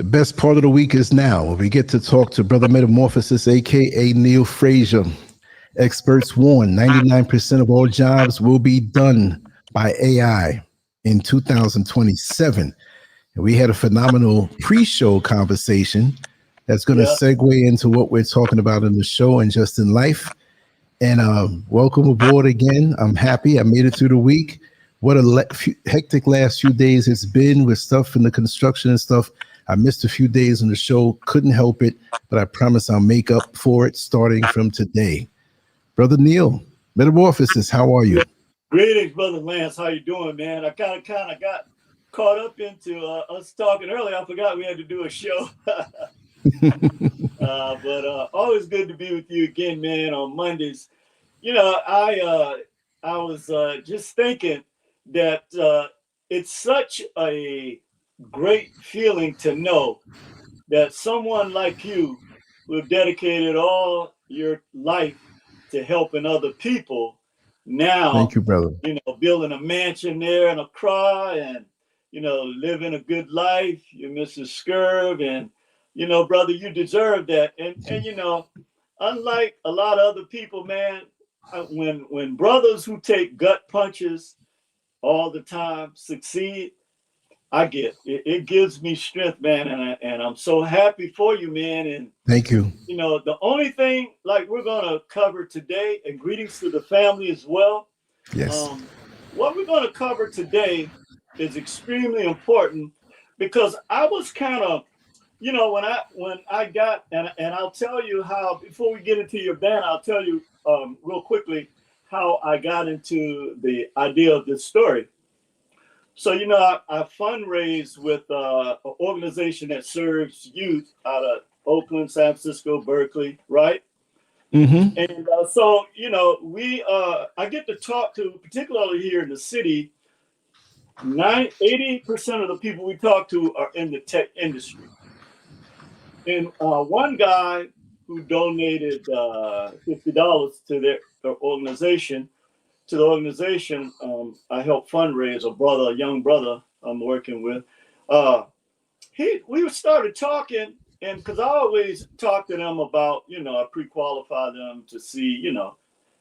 best part of the week is now. We get to talk to Brother Metamorphosis, aka Neil Frazier. Experts warn 99% of all jobs will be done by AI in 2027. And we had a phenomenal pre-show conversation that's going to segue into what we're talking about in the show and just in life. And welcome aboard again. I'm happy I made it through the week. What a hectic last few days it's been with stuff in the construction and stuff. I missed a few days on the show, couldn't help it, but I promise I'll make up for it starting from today. Brother Neil, Metamorphosis, how are you? Greetings, Brother Lance. How you doing, man? I kind of got caught up into us talking earlier. I forgot we had to do a show. But always good to be with you again, man, on Mondays. You know, I was just thinking that it's such a great feeling to know that someone like you who have dedicated all your life to helping other people now, thank you, brother. You know, building a mansion there in Accra and, you know, living a good life. You're Mrs. Scurv, and, you know, brother, you deserve that. And you know, unlike a lot of other people, man, when brothers who take gut punches all the time succeed, I get it. It gives me strength, man, and I'm so happy for you, man. And thank you. You know, the only thing like we're gonna cover today, and greetings to the family as well. Yes. What we're gonna cover today is extremely important because I was kind of, you know, when I got and I'll tell you how before we get into your band, I'll tell you real quickly how I got into the idea of this story. So, you know, I fundraise with an organization that serves youth out of Oakland, San Francisco, Berkeley, right? Mm-hmm. And so, you know, I get to talk to, particularly here in the city, 80% of the people we talk to are in the tech industry. And one guy who donated $50 to their organization, I helped fundraise a young brother I'm working with. We started talking, and because I always talk to them about, you know, I pre-qualify them to see, you know,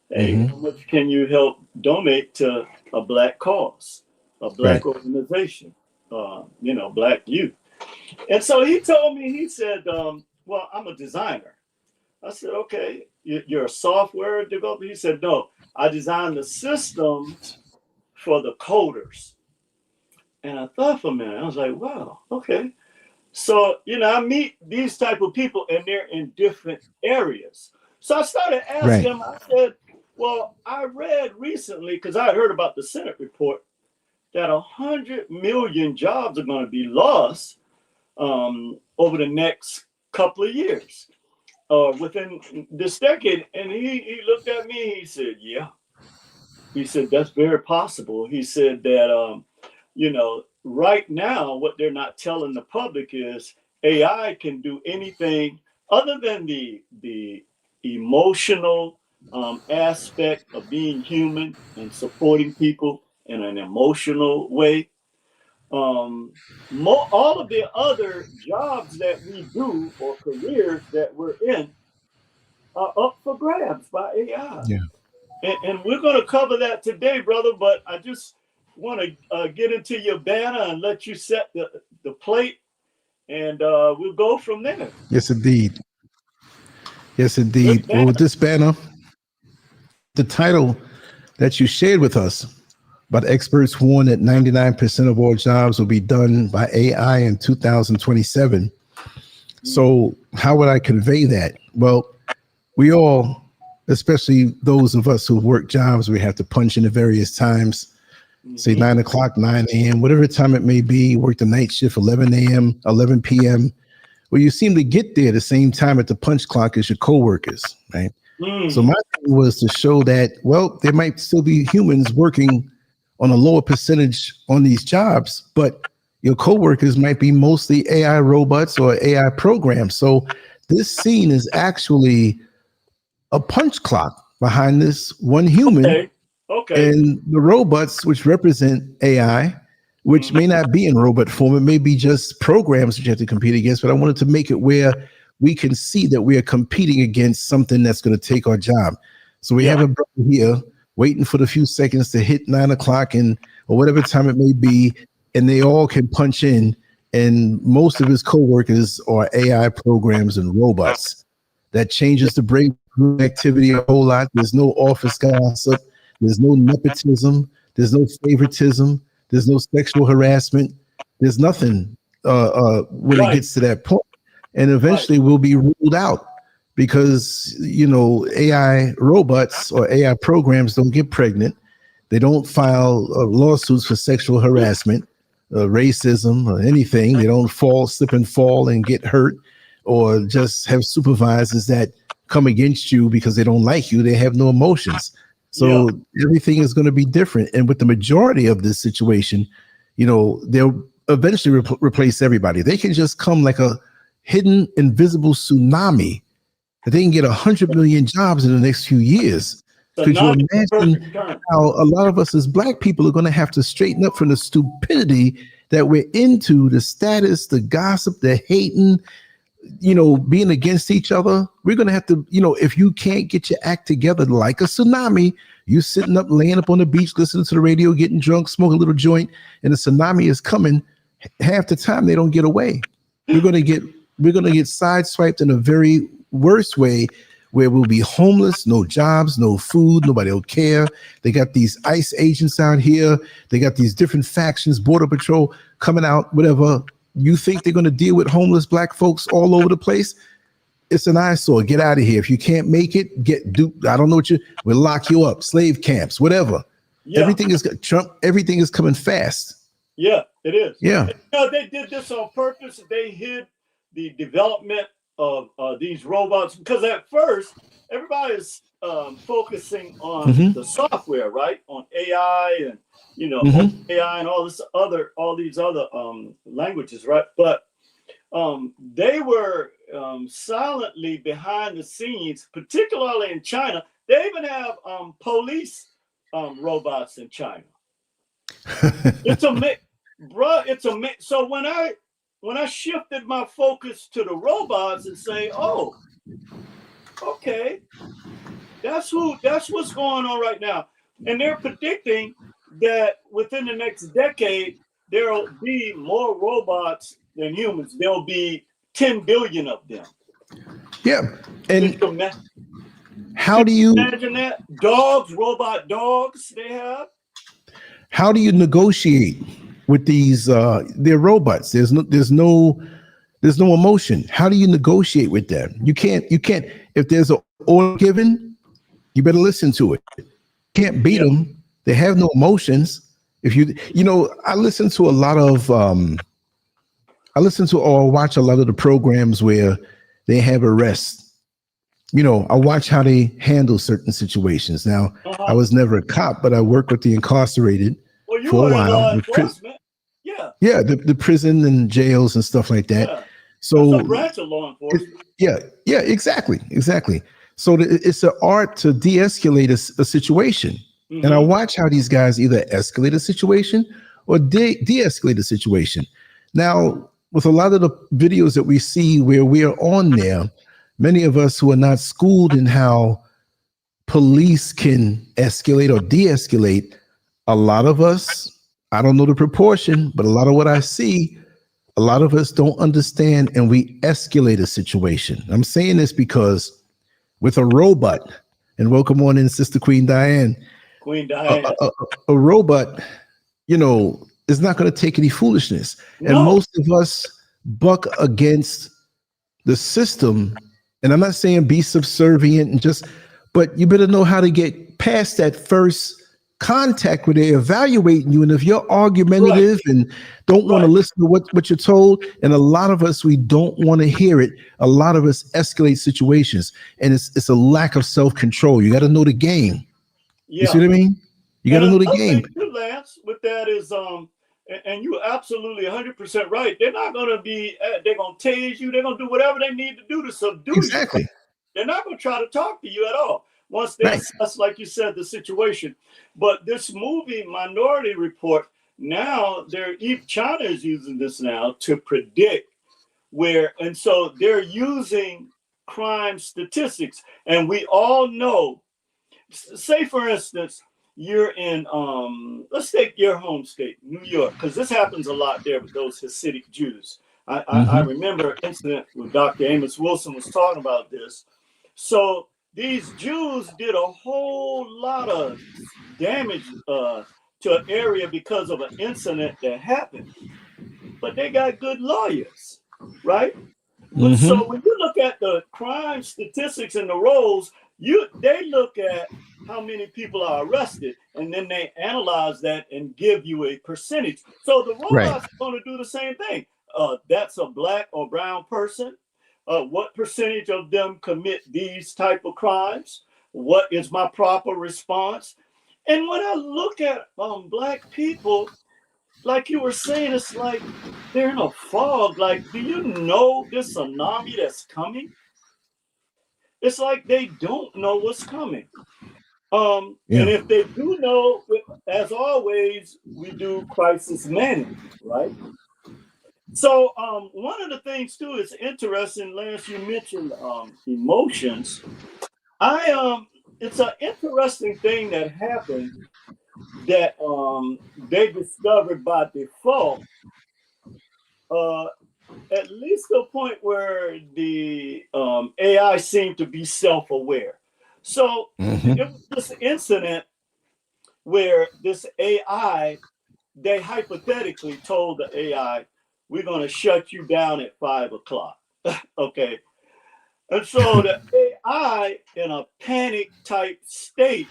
hey, how much can you help donate to a Black cause, a Black organization, you know, Black youth. And so he told me, he said, well, I'm a designer. I said, okay, you're a software developer? He said, no, I designed the systems for the coders. And I thought for a minute, I was like, wow, okay. So, you know, I meet these type of people and they're in different areas. So I started asking him, I said, well, I read recently, because I heard about the Senate report, that 100 million jobs are going to be lost over the next couple of years. Within this decade. And he looked at me, he said, yeah. He said, that's very possible. He said that, you know, right now, what they're not telling the public is AI can do anything other than the emotional aspect of being human and supporting people in an emotional way. All of the other jobs that we do or careers that we're in are up for grabs by AI. Yeah. And we're going to cover that today, brother. But I just want to get into your banner and let you set the plate, and we'll go from there. Yes, indeed. Yes, indeed. Well, with this banner, the title that you shared with us, but experts warn that 99% of all jobs will be done by AI in 2027. So how would I convey that? Well, we all, especially those of us who work jobs, we have to punch in at various times, say 9 o'clock, 9 a.m., whatever time it may be, work the night shift, 11 a.m., 11 p.m. Well, you seem to get there the same time at the punch clock as your coworkers, right? So my thing was to show that, well, there might still be humans working on a lower percentage on these jobs, but your coworkers might be mostly AI robots or AI programs. So this scene is actually a punch clock behind this one human. Okay. And the robots, which represent AI, which may not be in robot form. It may be just programs that you have to compete against, but I wanted to make it where we can see that we are competing against something that's going to take our job. So we have a brother here waiting for the few seconds to hit 9 o'clock or whatever time it may be, and they all can punch in. And most of his coworkers are AI programs and robots. That changes the brain activity a whole lot. There's no office gossip. There's no nepotism. There's no favoritism. There's no sexual harassment. There's nothing when it gets to that point. And eventually we'll be ruled out because, AI robots or AI programs don't get pregnant. They don't file lawsuits for sexual harassment, racism, or anything. They don't slip and fall and get hurt, or just have supervisors that come against you because they don't like you. They have no emotions. So everything is going to be different. And with the majority of this situation, they'll eventually replace everybody. They can just come like a hidden, invisible tsunami that they can get 100 million jobs in the next few years. Could you imagine how a lot of us as Black people are going to have to straighten up from the stupidity that we're into, the status, the gossip, the hating, being against each other? We're going to have to, if you can't get your act together like a tsunami, you sitting up, laying up on the beach, listening to the radio, getting drunk, smoking a little joint, and the tsunami is coming, half the time they don't get away. We're going to get sideswiped in a very worse way, where we'll be homeless, no jobs, no food, nobody will care. They got these ICE agents out here. They got these different factions, Border Patrol coming out, whatever. You think they're going to deal with homeless Black folks all over the place? It's an eyesore. Get out of here. If you can't make it, I don't know we'll lock you up, slave camps, whatever. Yeah. Everything is coming fast. Yeah, it is. Yeah. They did this on purpose. They hid the development of these robots, because at first everybody's focusing on the software, right? On AI and AI and all these other languages, right? But they were silently behind the scenes, particularly in China. They even have police robots in China. It's a mix, bro. It's a mix. So when I shifted my focus to the robots and say, oh, okay, that's what's going on right now. And they're predicting that within the next decade, there'll be more robots than humans. There'll be 10 billion of them. Yeah. And how do you imagine that? Robot dogs they have? How do you negotiate with these? They're robots. There's no emotion. How do you negotiate with them? You can't. If there's an order given, you better listen to it. You can't beat them. They have no emotions. If I listen to a lot of or watch a lot of the programs where they have arrests. I watch how they handle certain situations. Now, I was never a cop, but I worked with the incarcerated for a while. Yeah, the prison and jails and stuff like that. Yeah. So that's a branch of law enforcement. Yeah, exactly. So it's an art to de-escalate a situation. And I watch how these guys either escalate a situation or de-escalate a situation. Now, with a lot of the videos that we see where we are on there, many of us who are not schooled in how police can escalate or de-escalate, a lot of us, I don't know the proportion, but a lot of what I see, a lot of us don't understand, and we escalate a situation. I'm saying this because with a robot, and welcome on in, Sister Queen Diane. A robot, is not going to take any foolishness. No. And most of us buck against the system. And I'm not saying be subservient but you better know how to get past that first contact where they're evaluating you. And if you're argumentative and don't want to listen to what you're told, and a lot of us, we don't want to hear it. A lot of us escalate situations, and it's a lack of self-control. You got to know the game. Yeah. You see what I mean? You got to know the game. Too, Lance, with that is, and you're absolutely 100% right. They're not going to they're going to tase you. They're going to do whatever they need to do to subdue you. Exactly. They're not going to try to talk to you at all once they assess, like you said, the situation. But this movie, Minority Report, now China is using this now to predict and so they're using crime statistics. And we all know, say for instance, you're in let's take your home state, New York, because this happens a lot there with those Hasidic Jews. I remember an incident with Dr. Amos Wilson was talking about this. So these Jews did a whole lot of damage to an area because of an incident that happened, but they got good lawyers, right? So when you look at the crime statistics and the rolls, they look at how many people are arrested, and then they analyze that and give you a percentage. So the robots are going to do the same thing. That's a black or brown person. What percentage of them commit these type of crimes? What is my proper response? And when I look at black people, like you were saying, it's like they're in a fog. Like, do you know this tsunami that's coming? It's like they don't know what's coming. And if they do know, as always, we do crisis management, right? So one of the things too is interesting, Lance, you mentioned emotions. It's an interesting thing that happened that they discovered by default, at least the point where the AI seemed to be self-aware. So it was this incident where this AI, they hypothetically told the AI, we're going to shut you down at 5 o'clock. Okay. And so the AI, in a panic type state,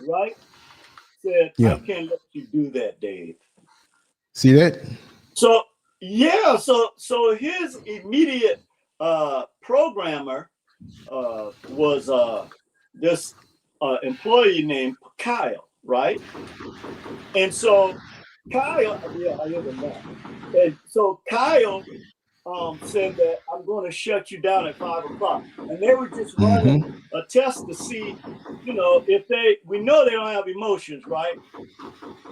right, said, I can't let you do that, Dave. See that? So, yeah, so his immediate programmer was this employee named Kyle, right? And so Kyle, I hear them now. And so Kyle said that I'm going to shut you down at 5 o'clock. And they were just running a test to see, if we know they don't have emotions, right?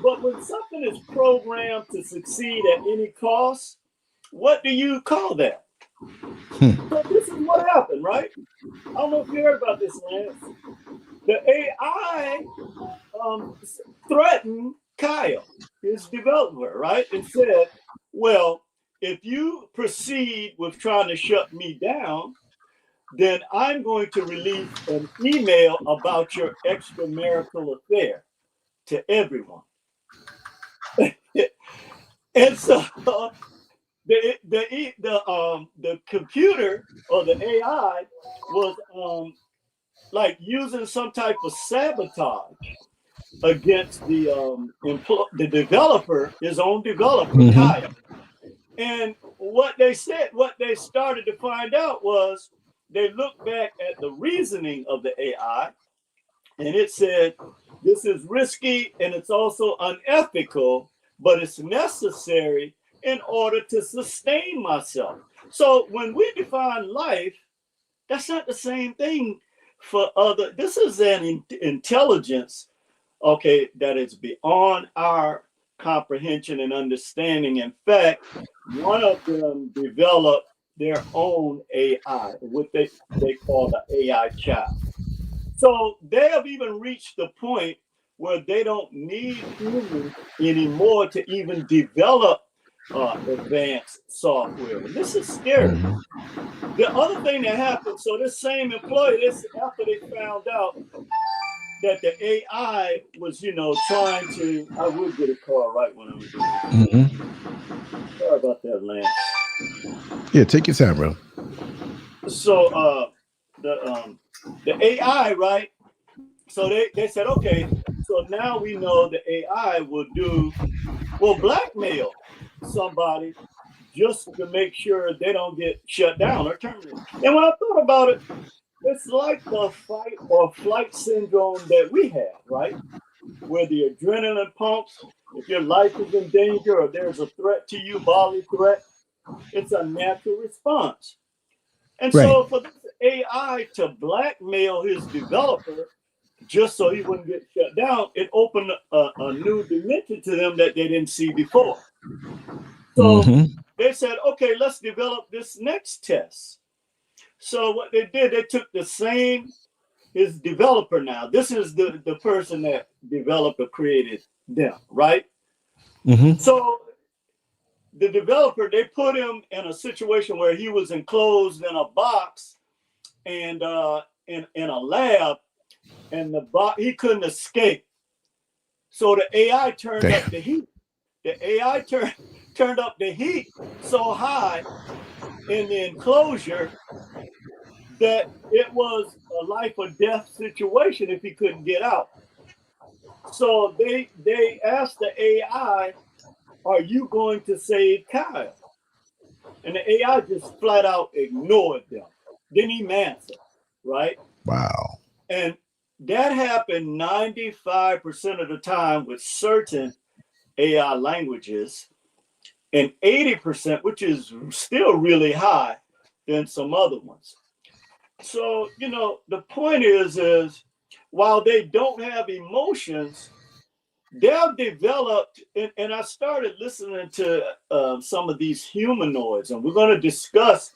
But when something is programmed to succeed at any cost, what do you call that? So this is what happened, right? I don't know if you heard about this, Lance. The AI threatened Kyle, his developer, right? And said, well, if you proceed with trying to shut me down, then I'm going to release an email about your extramarital affair to everyone. And so the computer or the AI was like using some type of sabotage against the developer, his own developer, Kyle. And what they started to find out was they looked back at the reasoning of the AI, and it said, this is risky and it's also unethical, but it's necessary in order to sustain myself. So when we define life, that's not the same thing for other. This is an intelligence, okay, that is beyond our comprehension and understanding. In fact, one of them developed their own AI, what they call the AI child. So they have even reached the point where they don't need humans anymore to even develop advanced software. And this is scary. The other thing that happened, so this same employee, after they found out that the AI was, trying to, I would get a call right when I was doing it. Sorry about that, Lance. Yeah, take your time, bro. So the AI, right? So they said, okay, so now we know the AI will blackmail somebody just to make sure they don't get shut down or terminated. And when I thought about it, it's like the fight or flight syndrome that we have, right? Where the adrenaline pumps, if your life is in danger or there's a threat to you, bodily threat, it's a natural response. And so for this AI to blackmail his developer, just so he wouldn't get shut down, it opened a new dimension to them that they didn't see before. So they said, okay, let's develop this next test. So what they did, they took his developer now. This is the person that developed or created them, right? So the developer, they put him in a situation where he was enclosed in a box and in a lab, and he couldn't escape. So the AI turned up the heat. The AI turned up the heat so high in the enclosure that it was a life or death situation if he couldn't get out. So they asked the AI, are you going to save Kyle? And the AI just flat out ignored them. Didn't even answer, right? Wow. And that happened 95% of the time with certain AI languages, and 80%, which is still really high, than some other ones. So, the point is while they don't have emotions, they've developed, and I started listening to some of these humanoids, and we're going to discuss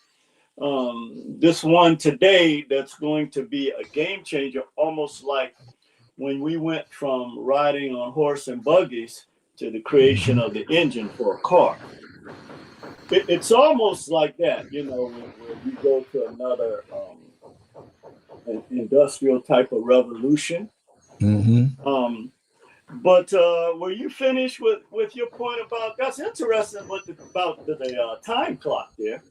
this one today that's going to be a game changer, almost like when we went from riding on horse and buggies to the creation of the engine for a car. It's almost like that, when we go to another an industrial type of revolution. But were you finished with your point about, that's interesting about the time clock there?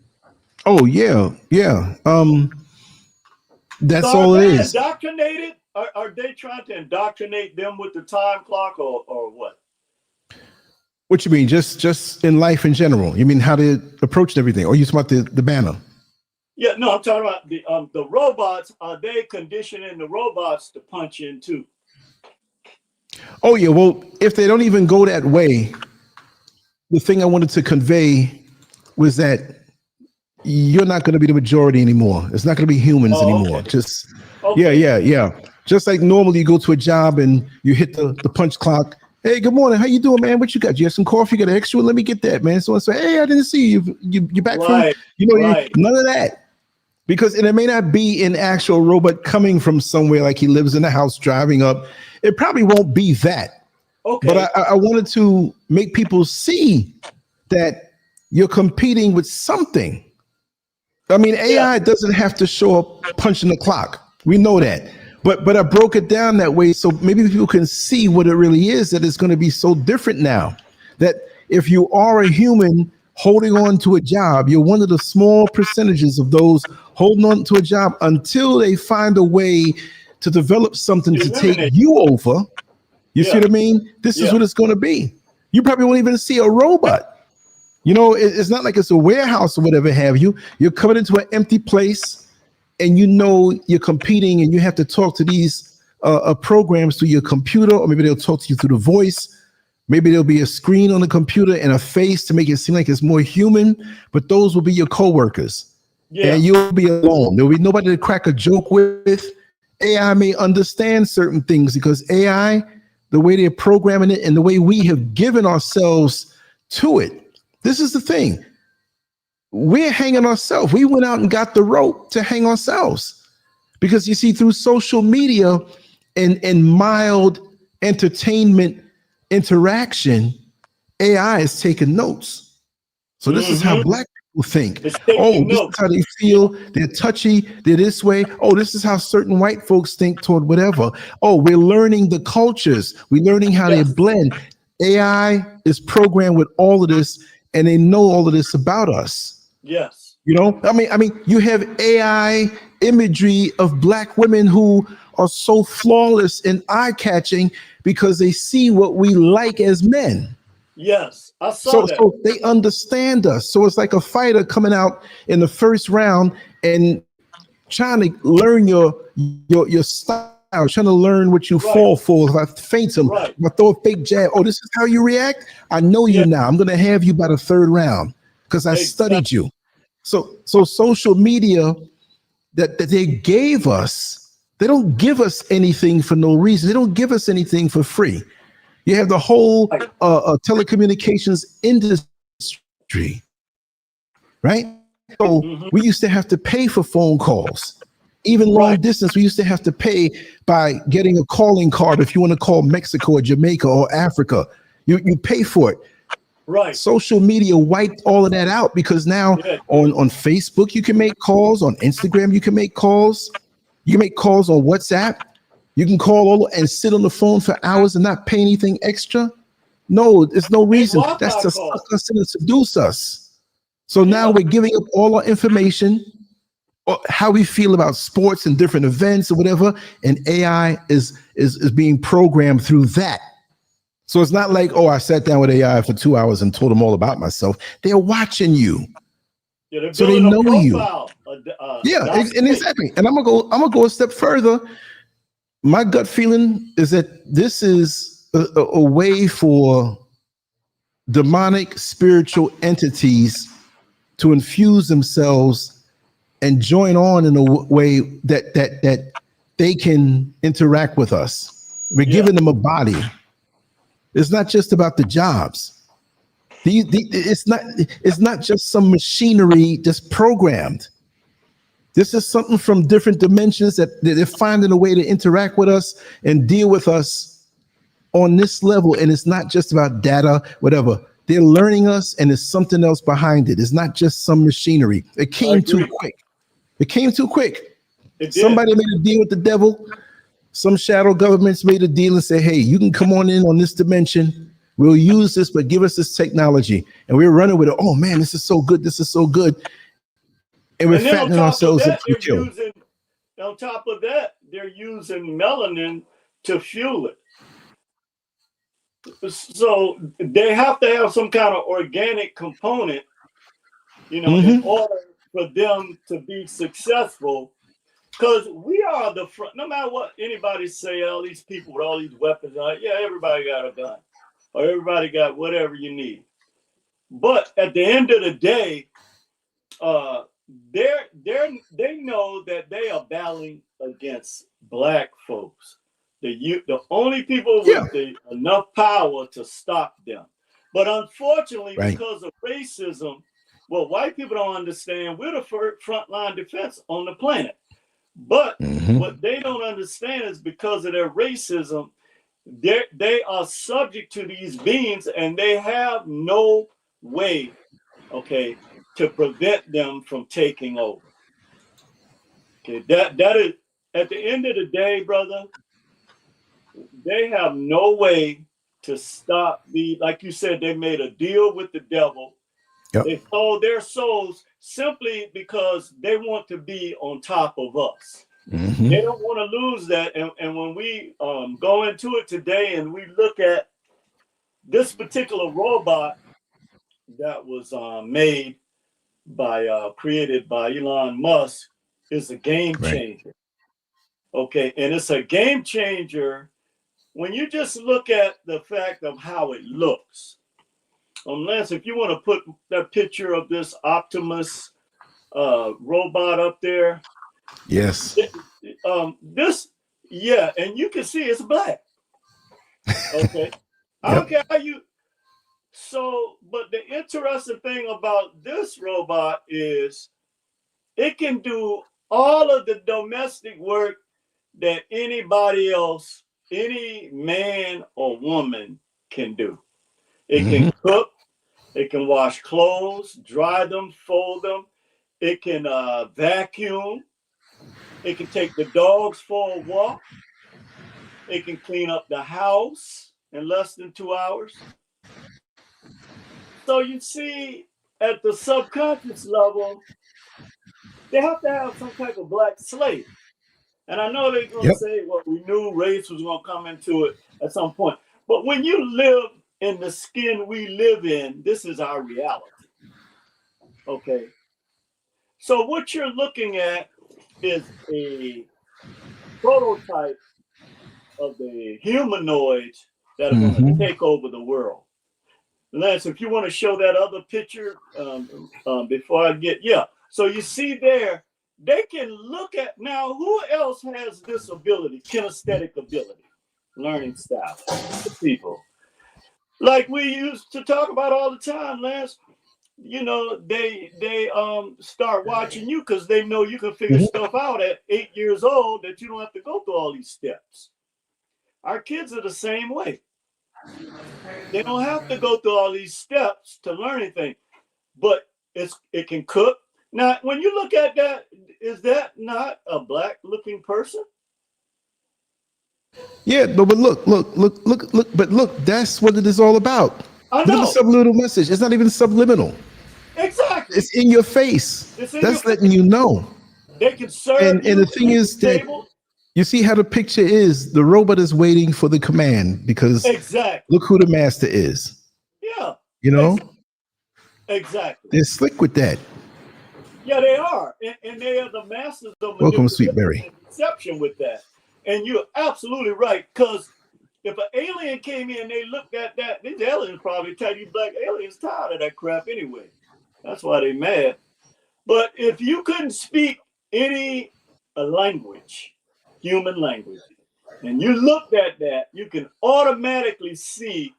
Oh yeah. That's So all are it they is. indoctrinated? Are they trying to indoctrinate them with the time clock or what? What you mean? Just in life in general? You mean how they approach everything? Or you talking about the banner? Yeah, no, I'm talking about the robots. Are they conditioning the robots to punch in too? Oh yeah. Well, if they don't even go that way, the thing I wanted to convey was that you're not going to be the majority anymore. It's not going to be humans anymore. Okay. Just yeah. Just like normally you go to a job and you hit the punch clock. Hey, good morning. How you doing, man? What you got? You have some coffee? You got an extra? Let me get that, man. So I say, hey, I didn't see you. You back from, none of that. Because it may not be an actual robot coming from somewhere, like he lives in a house driving up. It probably won't be that. Okay. But I wanted to make people see that you're competing with something. I mean, AI doesn't have to show up punching the clock. We know that. But I broke it down that way so maybe people can see what it really is, that it's going to be so different now. That if you are a human holding on to a job, you're one of the small percentages of those holding on to a job until they find a way to develop something to take you over. You see what I mean? This is what it's going to be. You probably won't even see a robot. It's not like it's a warehouse or whatever have you. You're coming into an empty place and you're competing and you have to talk to these programs through your computer, or maybe they'll talk to you through the voice. Maybe there'll be a screen on the computer and a face to make it seem like it's more human, but those will be your coworkers. And you'll be alone. There'll be nobody to crack a joke with. AI may understand certain things because AI, the way they're programming it and the way we have given ourselves to it. This is the thing. We're hanging ourselves. We went out and got the rope to hang ourselves. Because you see, through social media and mild entertainment interaction, AI is taking notes. So this is how Black people think. Oh, this is how they feel. They're touchy. They're this way. Oh, this is how certain white folks think toward whatever. Oh, we're learning the cultures. We're learning how they blend. AI is programmed with all of this, and they know all of this about us. Yes. I mean, you have AI imagery of Black women who are so flawless and eye-catching because they see what we like as men. Yes, I saw that. So they understand us. So it's like a fighter coming out in the first round and trying to learn your style, trying to learn what you fall for. If I feint him, if I throw a fake jab, oh, this is how you react? I know you now. I'm going to have you by the third round because I studied you. So social media that they gave us They don't give us anything for no reason. They don't give us anything for free. You have the whole telecommunications industry, right? So we used to have to pay for phone calls. Even long distance, we used to have to pay by getting a calling card if you want to call Mexico or Jamaica or Africa. You pay for it. Right. Social media wiped all of that out because now on Facebook you can make calls, on Instagram you can make calls, you can make calls on WhatsApp. You can call all and sit on the phone for hours and not pay anything extra. No, there's no reason. That's to suck us in and seduce us. So now we're giving up all our information, how we feel about sports and different events or whatever, and AI is being programmed through that. So it's not like, oh, I sat down with AI for 2 hours and told them all about myself. They're watching you. Yeah, so they know you. And exactly. And I'm gonna go a step further. My gut feeling is that this is a way for demonic spiritual entities to infuse themselves and join on in a way that they can interact with us. We're giving them a body. It's not just about the jobs. It's not just some machinery just programmed. This is something from different dimensions that they're finding a way to interact with us and deal with us on this level. And it's not just about data, whatever. They're learning us, and there's something else behind it. It's not just some machinery. It came too quick. It came too quick. Somebody made a deal with the devil. Some shadow governments made a deal and say, hey, you can come on in on this dimension. We'll use this, but give us this technology. And we're running with it. Oh, man, this is so good. This is so good. And we're fattening ourselves up to kill. On top of that, they're using melanin to fuel it. So they have to have some kind of organic component, in order for them to be successful. Because we are the front, no matter what anybody say, all these people with all these weapons, everybody got a gun or everybody got whatever you need. But at the end of the day, they know that they are battling against black folks. The only people with enough power to stop them. But unfortunately, because of racism, what white people don't understand, we're the frontline defense on the planet. But what they don't understand is because of their racism, they are subject to these beings, and they have no way, to prevent them from taking over. Okay, that is, at the end of the day, brother, they have no way to stop like you said, they made a deal with the devil. They sold their souls simply because they want to be on top of us. They don't want to lose that. And when we go into it today and we look at this particular robot that was created by Elon Musk, is a game changer. Okay, and it's a game changer when you just look at the fact of how it looks. Lance, if you want to put that picture of this Optimus robot up there. Yes. And you can see it's black. Okay. I don't care how you. So, but the interesting thing about this robot is it can do all of the domestic work that anybody else, any man or woman can do. It can cook, it can wash clothes, dry them, fold them. It can vacuum. It can take the dogs for a walk. It can clean up the house in less than 2 hours. So you see, at the subconscious level, they have to have some type of black slate. And I know they're going to say, well, we knew race was going to come into it at some point. But when you live in the skin we live in, this is our reality. Okay. So what you're looking at is a prototype of the humanoids that are going to take over the world. Lance, if you want to show that other picture before I get, so you see there, they can look at, now who else has this ability, kinesthetic ability, learning style? People. Like we used to talk about all the time, Lance. You know, they start watching you because they know you can figure stuff out at 8 years old, that you don't have to go through all these steps. Our kids are the same way. They don't have to go through all these steps to learn anything, but it can cook. Now, when you look at that, is that not a black looking person? Yeah, but look, but look, that's what it is all about. I Look at the know. subliminal message. It's not even subliminal. Exactly. It's in your face. It's in That's your letting you know. They can serve And you the thing at is the that table. you see how the picture is. The robot is waiting for the command because Exactly. look who the master is. Yeah. You know, Exactly. they're slick with that. Yeah, they are. And they are the masters of Welcome, Sweet manipulation Berry. and deception with that. And you're absolutely right. Because if an alien came in and they looked at that, these aliens probably tell you black aliens tired of that crap anyway. That's why they mad. But if you couldn't speak any language, human language, and you looked at that, you can automatically see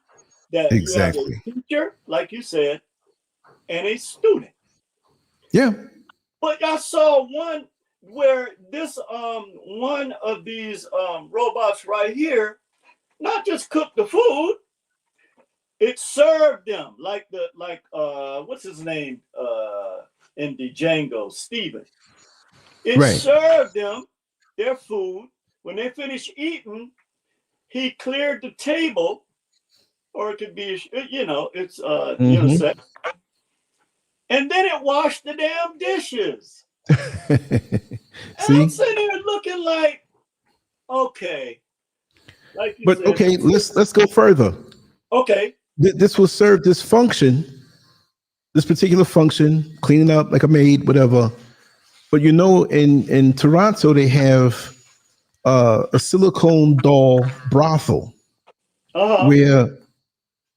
that you have Exactly. a teacher, like you said, and a student. Yeah. But I saw one where this one of these robots right here not just cooked the food, it served them like what's his name in the Django, Steven. It Right. served them their food. When they finished eating, he cleared the table, or it could be, you know, it's unisex. And then it washed the damn dishes. And I'm sitting there looking like, okay. Like you But said, okay, let's go further. okay. This will serve this function, this particular function, cleaning up like a maid, whatever. But you know, in Toronto, they have a silicone doll brothel where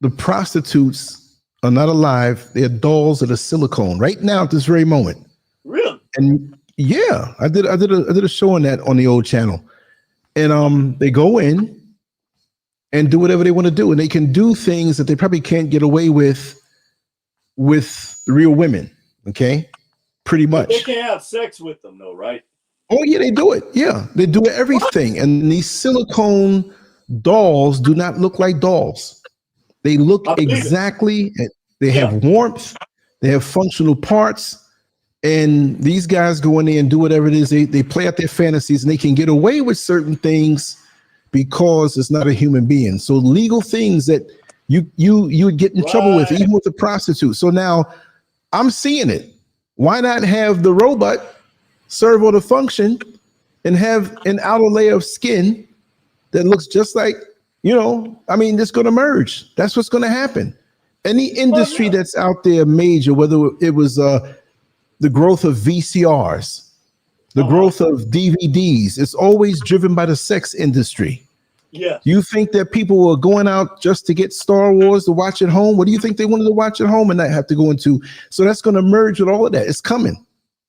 the prostitutes are not alive. They're dolls that are silicone right now at this very moment. Really? And yeah, I did a show on that on the old channel. And they go in and do whatever they want to do. And they can do things that they probably can't get away with real women. Okay. Pretty much. They can't have sex with them though, right? Oh yeah, they do it. Yeah, they do everything. What? And these silicone dolls do not look like dolls. They look exactly. They have warmth. They have functional parts. And these guys go in there and do whatever it is. They play out their fantasies, and they can get away with certain things because it's not a human being. So legal things that you would get in trouble with, even with a prostitute. So now I'm seeing it. Why not have the robot serve on a function and have an outer layer of skin that looks just like, you know, I mean, it's going to merge. That's what's going to happen. Any industry that's out there major, whether it was the growth of VCRs, the growth of DVDs, it's always driven by the sex industry. Yeah. You think that people were going out just to get Star Wars to watch at home? What do you think they wanted to watch at home and not have to go into? So that's going to merge with all of that. It's coming.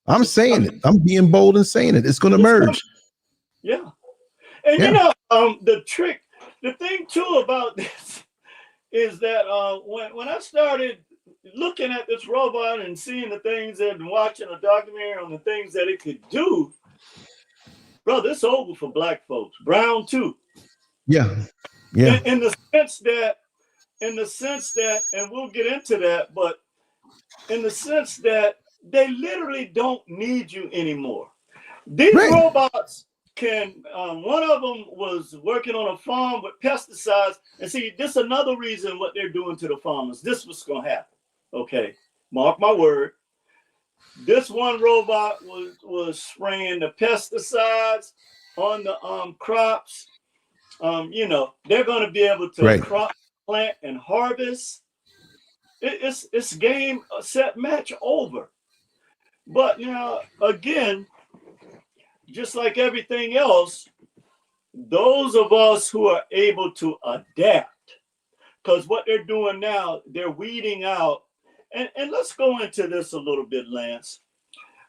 I'm saying it. I'm being bold and saying it. It's going to merge. Yeah. And you know, the thing too about this is that when I started looking at this robot and seeing the things and watching a documentary on the things that it could do, brother, it's over for black folks. Brown too. Yeah. Yeah. In the sense that, and we'll get into that, but in the sense that they literally don't need you anymore. These robots can, one of them was working on a farm with pesticides. And see, this is another reason what they're doing to the farmers. This was going to happen. Okay. Mark my word. This one robot was spraying the pesticides on the crops. You know, they're going to be able to crop, plant, and harvest. It's game, set, match over. But you know, again, just like everything else, those of us who are able to adapt, because what they're doing now, they're weeding out. And let's go into this a little bit, Lance.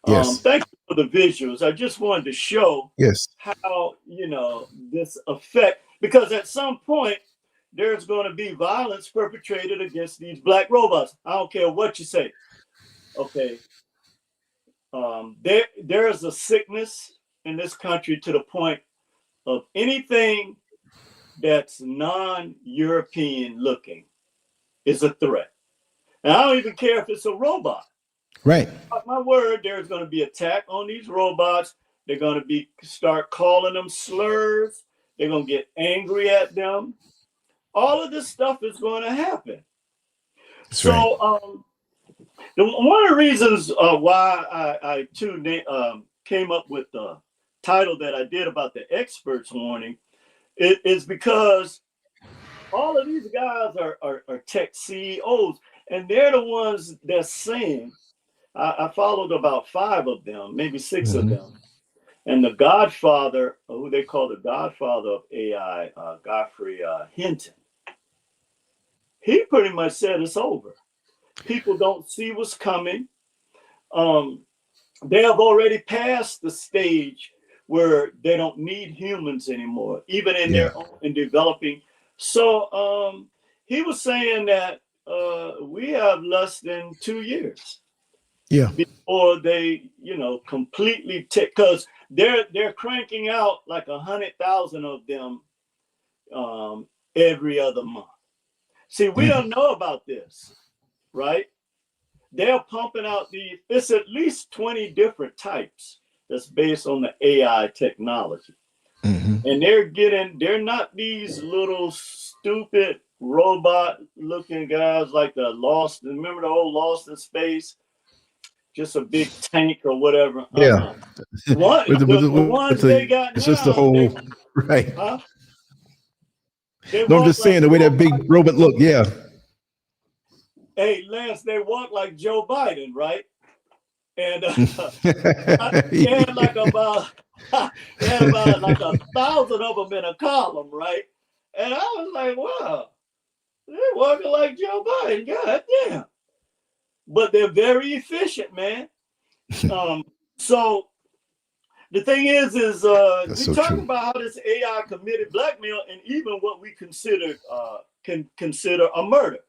Yes. Thank you for the visuals. I just wanted to show Yes. how, this effect, because at some point there's going to be violence perpetrated against these black robots. I don't care what you say. Okay. There's a sickness in this country to the point of anything that's non-European looking is a threat. And I don't even care if it's a robot. Right. My word, there's going to be attack on these robots. They're going to start calling them slurs. They're going to get angry at them. All of this stuff is going to happen. That's so right. One of the reasons why I came up with the title that I did about the experts warning is because all of these guys are tech CEOs, and they're the ones that's saying, I followed about 5 of them, maybe 6 of them. And the godfather, who they call the godfather of AI, Godfrey Hinton, he pretty much said it's over. People don't see what's coming. They have already passed the stage where they don't need humans anymore, even in their own in developing. So he was saying that we have less than 2 years. Yeah. Before they, completely take, because they're cranking out like 100,000 of them every other month. See, we don't know about this, right? They're pumping out it's at least 20 different types that's based on the AI technology. And they're not these little stupid robot looking guys like remember the old Lost in Space? Just a big tank or whatever. Yeah. The ones they got it's now, just the whole right. Huh? No, I'm just saying the way that big robot look. Yeah. Hey, Lance, they walk like Joe Biden, right? And they had like about like 1,000 of them in a column, right? And I was like, wow, they're walking like Joe Biden. God damn. But they're very efficient, man. So the thing is we so talk true. about how this AI committed blackmail and even what we can consider a murder.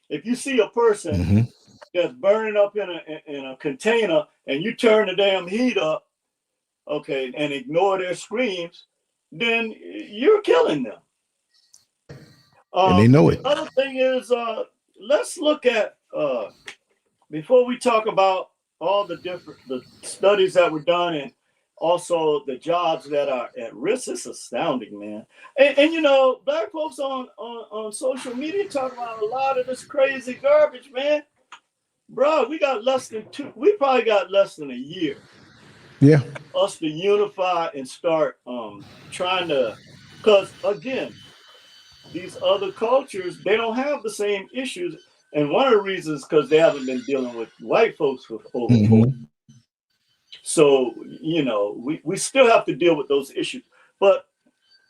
If you see a person that's burning up in a container and you turn the damn heat up, okay, and ignore their screams, then you're killing them. And they know it. The other thing is, let's look at before we talk about all the studies that were done and also the jobs that are at risk. It's astounding, man. And black folks on social media talk about a lot of this crazy garbage, man. Bro, we probably got less than a year. Yeah. Us to unify and start trying to, because again, these other cultures, they don't have the same issues. And one of the reasons is because they haven't been dealing with white folks for over 40. So, we still have to deal with those issues. But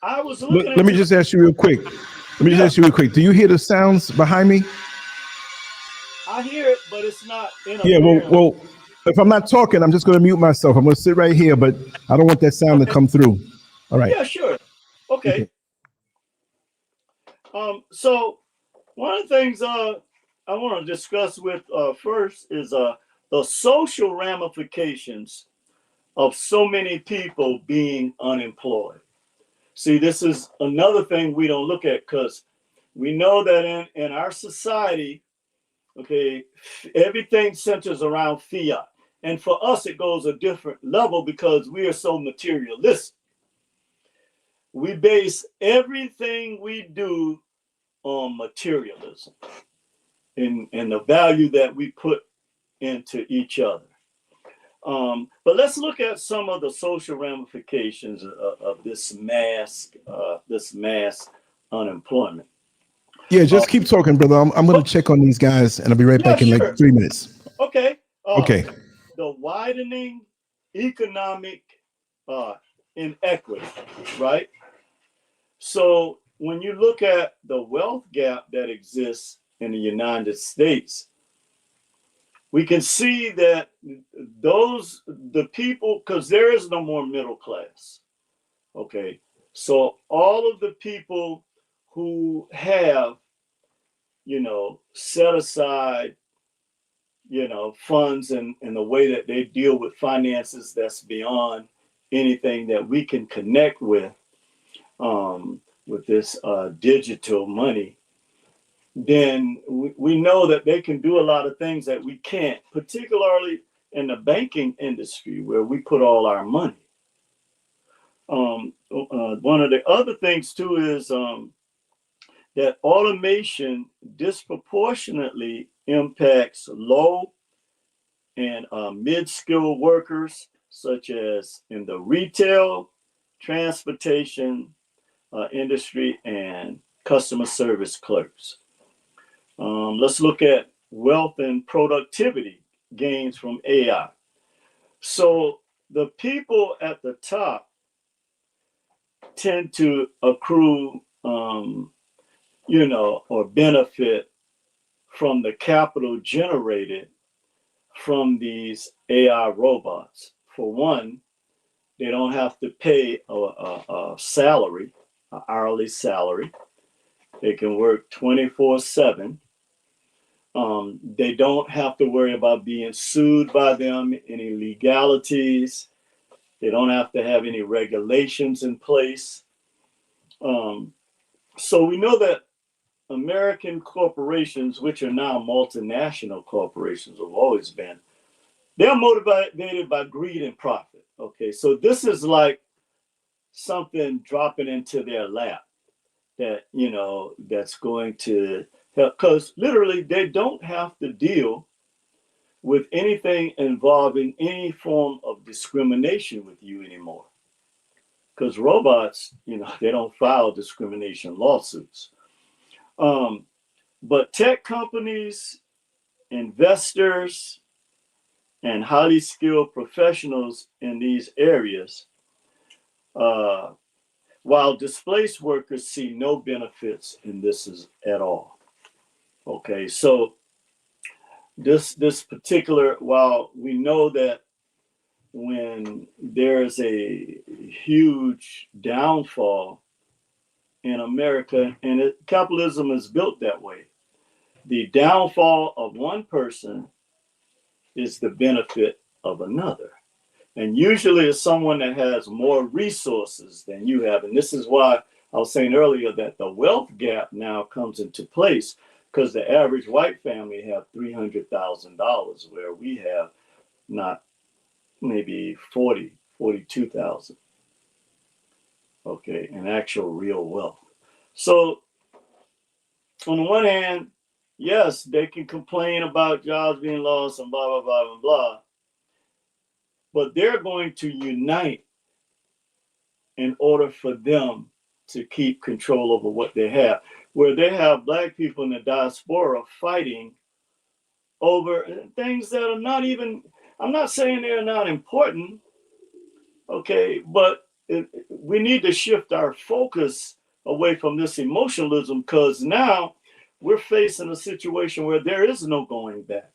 I was looking at. Let me just ask you real quick. Do you hear the sounds behind me? I hear it, but it's not in a. Yeah, well, if I'm not talking, I'm just going to mute myself. I'm going to sit right here, but I don't want that sound to come through. All right. Yeah, sure. Okay. So one of the things I want to discuss with first is the social ramifications of so many people being unemployed. See, this is another thing we don't look at because we know that in our society, okay, everything centers around fiat. And for us, it goes a different level because we are so materialistic. We base everything we do on materialism and the value that we put into each other. But let's look at some of the social ramifications of this mass unemployment. Yeah, just keep talking, brother. I'm going to check on these guys, and I'll be right back in like 3 minutes. Okay. Okay. The widening economic inequity, right? So when you look at the wealth gap that exists in the United States, we can see that the people, because there is no more middle class. Okay, so all of the people who have, set aside, funds in the way that they deal with finances that's beyond anything that we can connect with this digital money, then we know that they can do a lot of things that we can't, particularly in the banking industry where we put all our money. One of the other things too is that automation disproportionately impacts low and mid-skilled workers, such as in the retail, transportation industry, and customer service clerks. Let's look at wealth and productivity gains from AI. So the people at the top tend to accrue, or benefit from the capital generated from these AI robots. For one, they don't have to pay a salary, an hourly salary. They can work 24/7. They don't have to worry about being sued by them, any legalities. They don't have to have any regulations in place. So we know that American corporations, which are now multinational corporations, have always been, they're motivated by greed and profit. Okay, so this is like something dropping into their lap that, that's going to help, because literally they don't have to deal with anything involving any form of discrimination with you anymore. Because robots, they don't file discrimination lawsuits. But tech companies, investors, and highly skilled professionals in these areas, while displaced workers see no benefits in this at all. Okay, so this particular, while we know that when there's a huge downfall in America, and capitalism is built that way, the downfall of one person is the benefit of another. And usually it's someone that has more resources than you have. And this is why I was saying earlier that the wealth gap now comes into place, because the average white family have $300,000, where we have not maybe 42,000. Okay, in actual real wealth. So on the one hand, yes, they can complain about jobs being lost and blah, blah, blah, blah, blah. But they're going to unite in order for them to keep control over what they have. Where they have Black people in the diaspora fighting over things that are not even, I'm not saying they're not important, okay, but we need to shift our focus away from this emotionalism, because now we're facing a situation where there is no going back.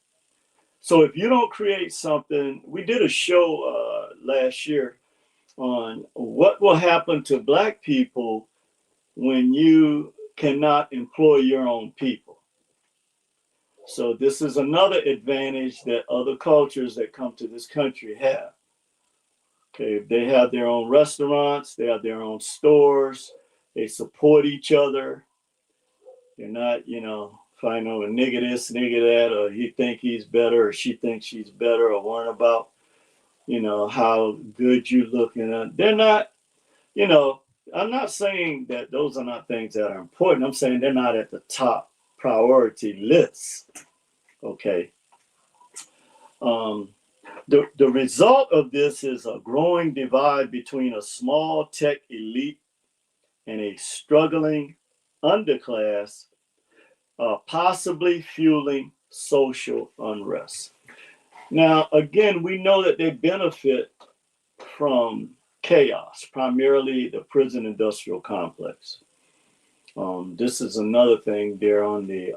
So if you don't create something, we did a show last year on what will happen to Black people when you cannot employ your own people. So this is another advantage that other cultures that come to this country have. Okay, they have their own restaurants, they have their own stores, they support each other. They're not, fighting over nigga this, nigga that, or he think he's better, or she thinks she's better, or worrying about, how good you look. They're not, I'm not saying that those are not things that are important. I'm saying they're not at the top priority list. Okay. The result of this is a growing divide between a small tech elite and a struggling underclass, possibly fueling social unrest. Now, again, we know that they benefit from chaos, primarily the prison industrial complex. This is another thing there on the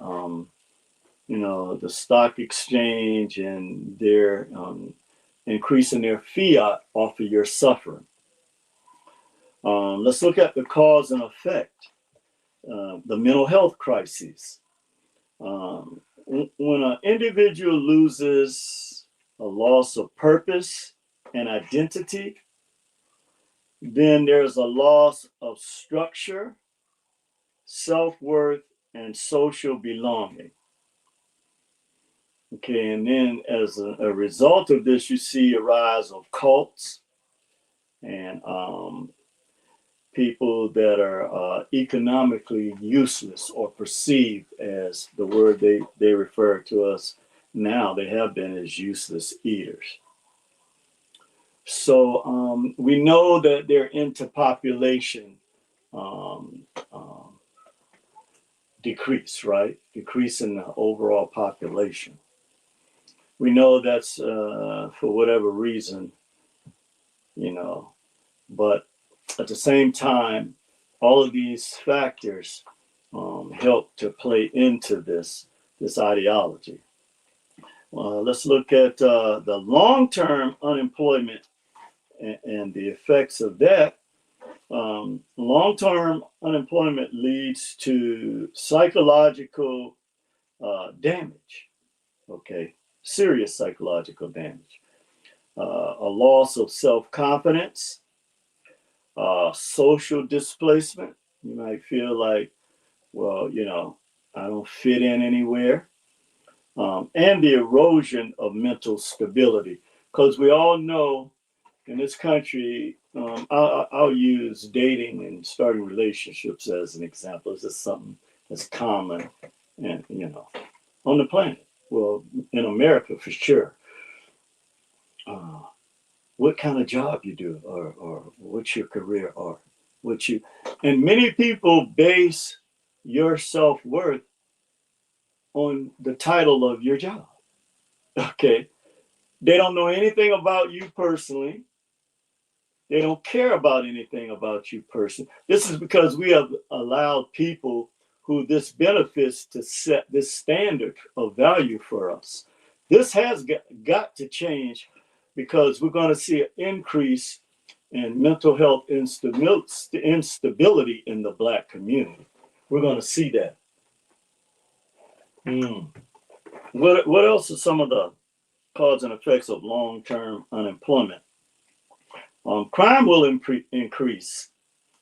the stock exchange, and they're increasing their fiat off of your suffering. Let's look at the cause and effect, the mental health crises. When an individual loses a loss of purpose and identity, then there's a loss of structure, self-worth, and social belonging. Okay, and then as a result of this, you see a rise of cults and people that are economically useless or perceived as the word they refer to us now, they have been as useless eaters. So we know that they're into population decrease, right? Decrease in the overall population. We know that's for whatever reason, but at the same time, all of these factors help to play into this ideology. Let's look at the long-term unemployment and the effects of that. Long-term unemployment leads to psychological damage, okay? Serious psychological damage. A loss of self-confidence, social displacement. You might feel like, well, I don't fit in anywhere. And the erosion of mental stability. Because we all know in this country, I'll use dating and starting relationships as an example. It's just something that's common and, on the planet. Well, in America, for sure. What kind of job you do, or what's your career, or and many people base your self-worth on the title of your job. Okay. They don't know anything about you personally. They don't care about anything about you personally. This is because we have allowed people who this benefits to set this standard of value for us. This has got to change, because we're going to see an increase in mental health instability in the Black community. We're going to see that. What else are some of the cause and effects of long-term unemployment? Crime will increase.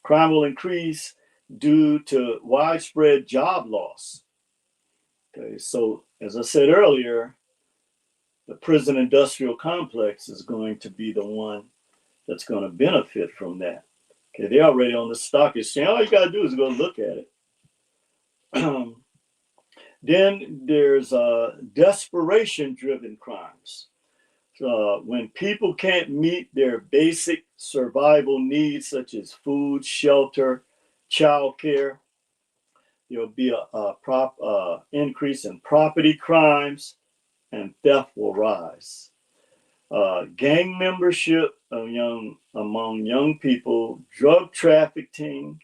Crime will increase due to widespread job loss. Okay, so as I said earlier, the prison industrial complex is going to be the one that's going to benefit from that. Okay, they're already on the stock exchange. All you got to do is go look at it. Then there's desperation-driven crimes. When people can't meet their basic survival needs, such as food, shelter, childcare, there'll be a increase in property crimes, and theft will rise. Gang membership among young people, drug trafficking,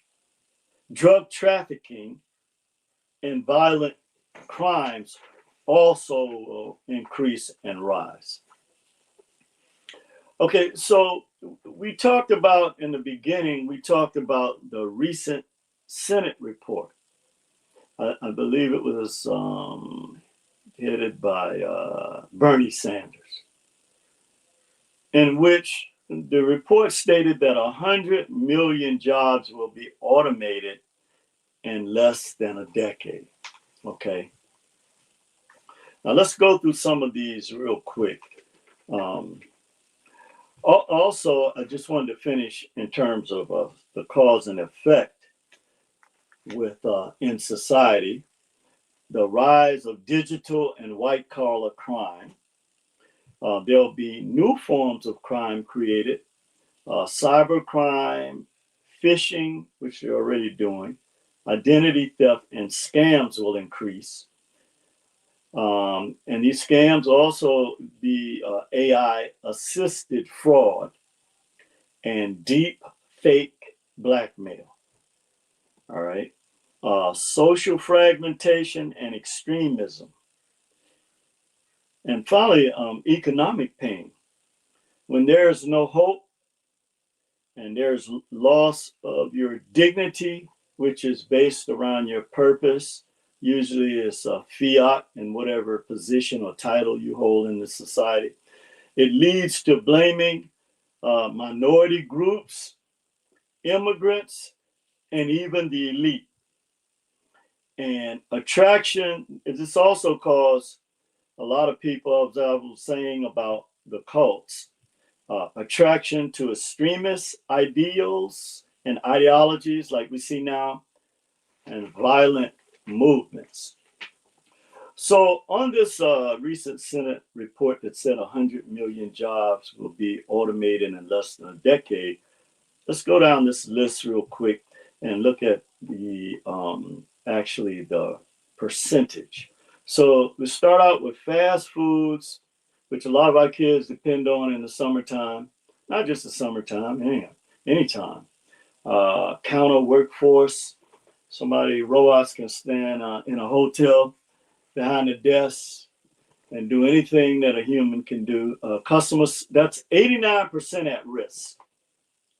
and violent crimes also will increase and rise. Okay, so we talked about in the beginning, we talked about the recent Senate report. I believe it was headed by Bernie Sanders, in which the report stated that 100 million jobs will be automated in less than a decade. Okay. Now let's go through some of these real quick. Also, I just wanted to finish in terms of the cause and effect with in society, the rise of digital and white collar crime. There'll be new forms of crime created, cyber crime, phishing, which they're already doing, identity theft, and scams will increase. And these scams also be AI assisted fraud and deep fake blackmail. All right. Social fragmentation and extremism. And finally, economic pain. When there's no hope and there's loss of your dignity, which is based around your purpose, usually it's a fiat in whatever position or title you hold in the society. It leads to blaming minority groups, immigrants, and even the elite. And attraction, this also caused a lot of people, as I was saying about the cults, attraction to extremist ideals and ideologies like we see now, and violent movements. So on this recent Senate report that said 100 million jobs will be automated in less than a decade, let's go down this list real quick and look at the actually the percentage. So we start out with fast foods, which a lot of our kids depend on in the summertime, not just the summertime, anytime. Counter workforce, somebody, robots can stand in a hotel behind the desk and do anything that a human can do. Customers, that's 89% at risk.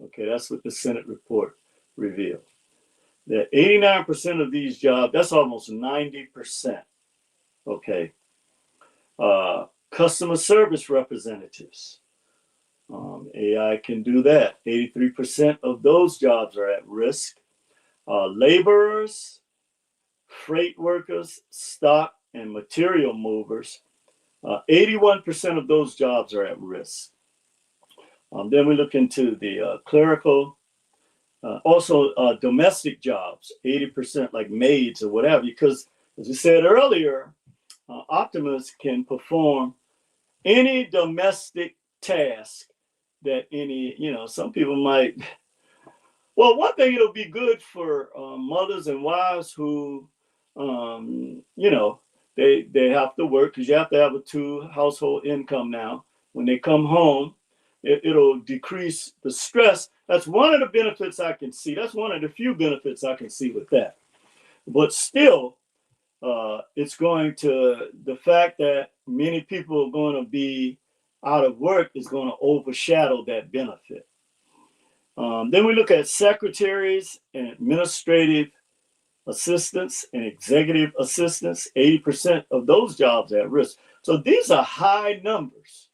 Okay, that's what the Senate report revealed. That 89% of these jobs, that's almost 90%. Okay. Customer service representatives. AI can do that. 83% of those jobs are at risk. Laborers, freight workers, stock and material movers, 81% of those jobs are at risk. Then we look into the clerical, also domestic jobs, 80% like maids or whatever, because as we said earlier, Optimus can perform any domestic task that some people might. Well, one thing, it'll be good for mothers and wives who, they have to work, because you have to have a 2 household income now. When they come home, it'll decrease the stress. That's one of the benefits I can see. That's one of the few benefits I can see with that. But still, it's going to, the fact that many people are going to be out of work is going to overshadow that benefit. Then we look at secretaries and administrative assistants and executive assistants, 80% of those jobs at risk. So these are high numbers.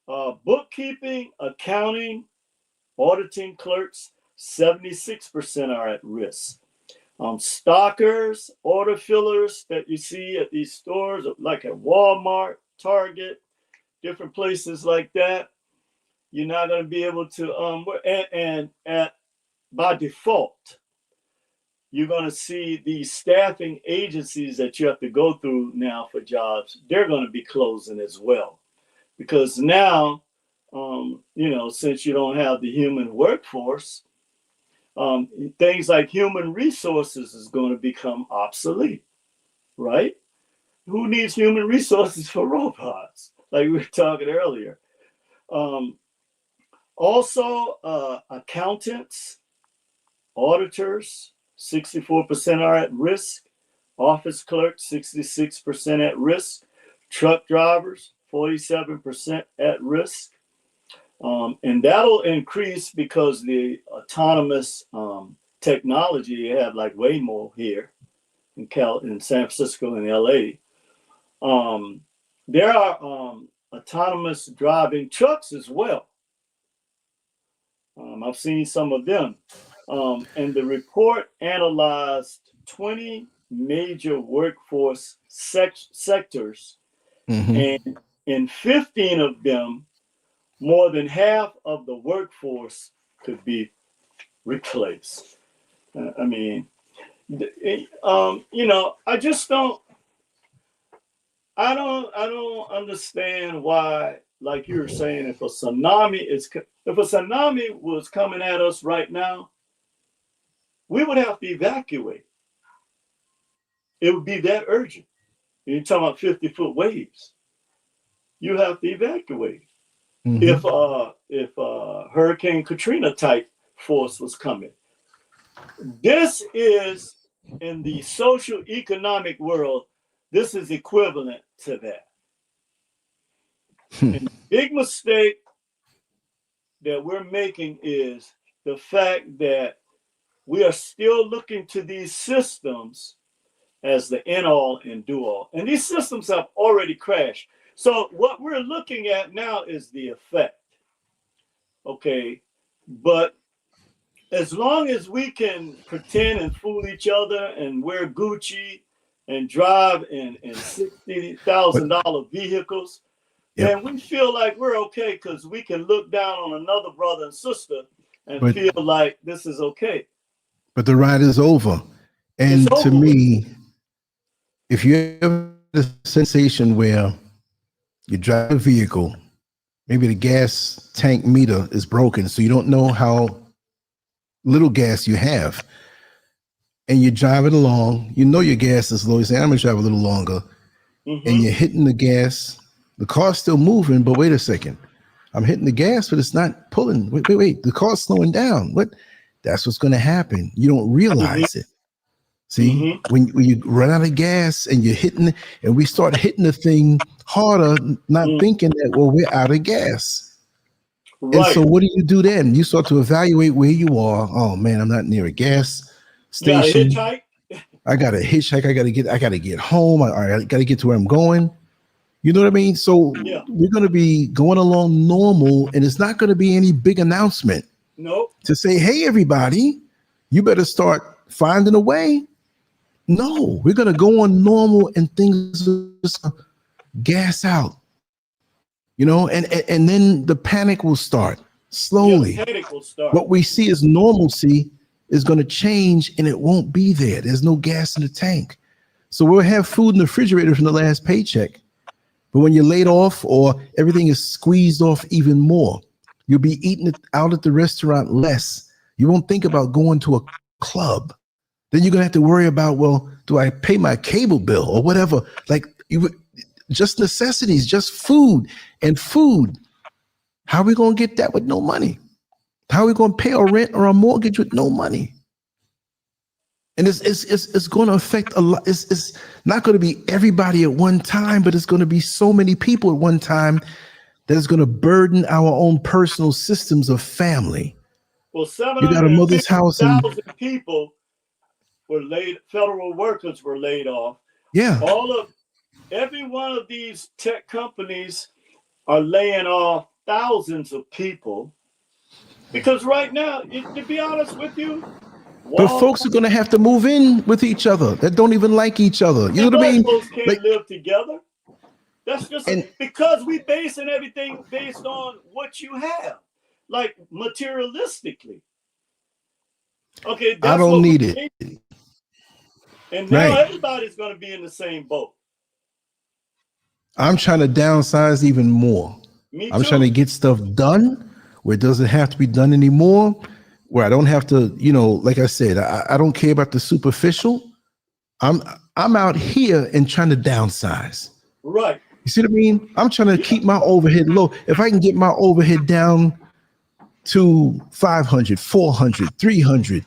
Bookkeeping, accounting, auditing clerks, 76% are at risk. Stockers, order fillers that you see at these stores, like at Walmart, Target, different places like that, you're not going to be able to, by default, you're going to see these staffing agencies that you have to go through now for jobs, they're going to be closing as well. Because now, since you don't have the human workforce, things like human resources is going to become obsolete, right? Who needs human resources for robots? Like we were talking earlier. Also, accountants, auditors, 64% are at risk. Office clerks, 66% at risk. Truck drivers, 47% at risk. And that'll increase because the autonomous technology, you have like Waymo here in San Francisco and LA. There are autonomous driving trucks as well. I've seen some of them. And the report analyzed 20 major workforce sectors. Mm-hmm. And in 15 of them, more than half of the workforce could be replaced. I just don't. I don't understand why. Like you were saying, if a tsunami was coming at us right now, we would have to evacuate. It would be that urgent. You're talking about 50-foot waves. You have to evacuate. Mm-hmm. If Hurricane Katrina type force was coming. This is, in the social economic world, this is equivalent to that. And the big mistake that we're making is the fact that we are still looking to these systems as the end all and do all. And these systems have already crashed. So what we're looking at now is the effect. Okay. But as long as we can pretend and fool each other and wear Gucci and drive in $60,000 vehicles, then we feel like we're okay because we can look down on another brother and sister and feel like this is okay. But the ride is over. And to me, if you have a sensation where you drive a vehicle, maybe the gas tank meter is broken, so you don't know how little gas you have, and you're driving along, you know your gas is low, you say, I'm gonna drive a little longer, and you're hitting the gas, the car's still moving, but wait a second, I'm hitting the gas, but it's not pulling. Wait, the car's slowing down. What? That's what's gonna happen. You don't realize it. See, when you run out of gas and you're hitting, and we start hitting the thing harder, not thinking that, well, we're out of gas. Right. And so what do you do then? You start to evaluate where you are. Oh man, I'm not near a gas station. I got to hitchhike. I gotta get home. I gotta get to where I'm going. You know what I mean? So we're gonna be going along normal, and it's not gonna be any big announcement. Nope. To say, hey, everybody, you better start finding a way. No, we're gonna go on normal, and things just gas out. You know, and then the panic will start slowly. The panic will start. What we see as normalcy is going to change, and it won't be there. There's no gas in the tank. So we'll have food in the refrigerator from the last paycheck. But when you're laid off or everything is squeezed off even more, you'll be eating it out at the restaurant less. You won't think about going to a club. Then you're going to have to worry about, well, do I pay my cable bill or whatever? Like just necessities, just food and food. How are we going to get that with no money? How are we going to pay our rent or our mortgage with no money? And it's going to affect a lot. It's not going to be everybody at one time, but it's going to be so many people at one time that it's going to burden our own personal systems of family. Well, you got a mother's house and people were laid. Federal workers were laid off. Yeah. Every one of these tech companies are laying off thousands of people because right now, to be honest with you, but folks are going to have to move in with each other that don't even like each other. You know what I mean? Folks can't live together. That's just because we basing everything based on what you have, like materialistically. Okay, that's I don't need it. And now everybody's going to be in the same boat. I'm trying to downsize even more. I'm trying to get stuff done where it doesn't have to be done anymore, where I don't have to, you know, like I said, I don't care about the superficial. I'm out here and trying to downsize. Right. You see what I mean? I'm trying to keep my overhead low. If I can get my overhead down to 500, 400, 300,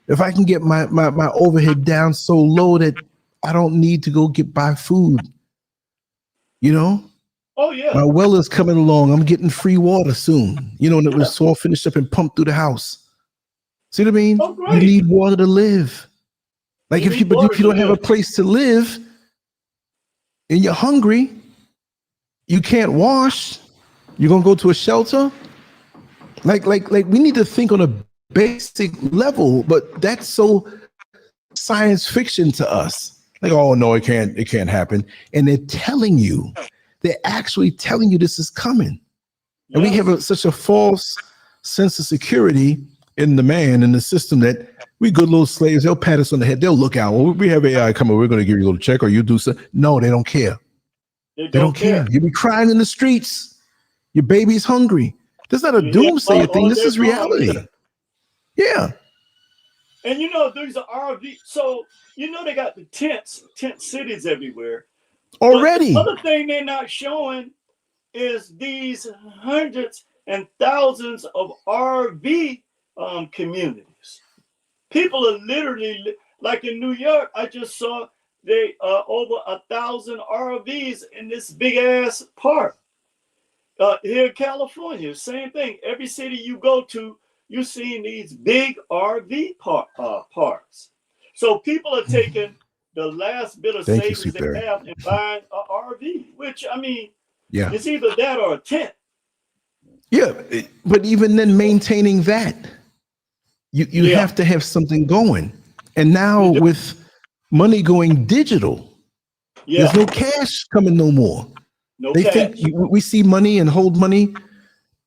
if I can get my overhead down so low that I don't need to go buy food. You know? Oh, yeah. My well is coming along. I'm getting free water soon. You know, and it was all finished up and pumped through the house. See what I mean? Oh, great. You need water to live. Like if you don't have a place to live and you're hungry, you can't wash, you're gonna go to a shelter. Like we need to think on a basic level, but that's so science fiction to us. Like, oh no, it can't happen. And they're actually telling you this is coming. And we have such a false sense of security in the man, in the system, that we good little slaves. They'll pat us on the head. They'll look out. Well, we have AI coming. We're going to give you a little check, or you do so. No, they don't care. They don't care. You be crying in the streets. Your baby's hungry. This is not a doomsayer thing. This is reality. Yeah. And you know, there's an RV. So, you know, they got the tent cities everywhere. Already. But the other thing they're not showing is these hundreds and thousands of RV communities. People are literally, like in New York, I just saw they over 1,000 RVs in this big ass park. Here in California, same thing. Every city you go to, you're seeing these big RV parks. So people are taking the last bit of Thank you, savings Sweet they Berry. have and buying an RV, which I mean, Yeah. it's either that or a tent. Yeah. But even then, maintaining that, you Yeah, have to have something going. And now you do. with money going digital, Yeah, there's no cash coming no more. no They think cash. we see money and hold money,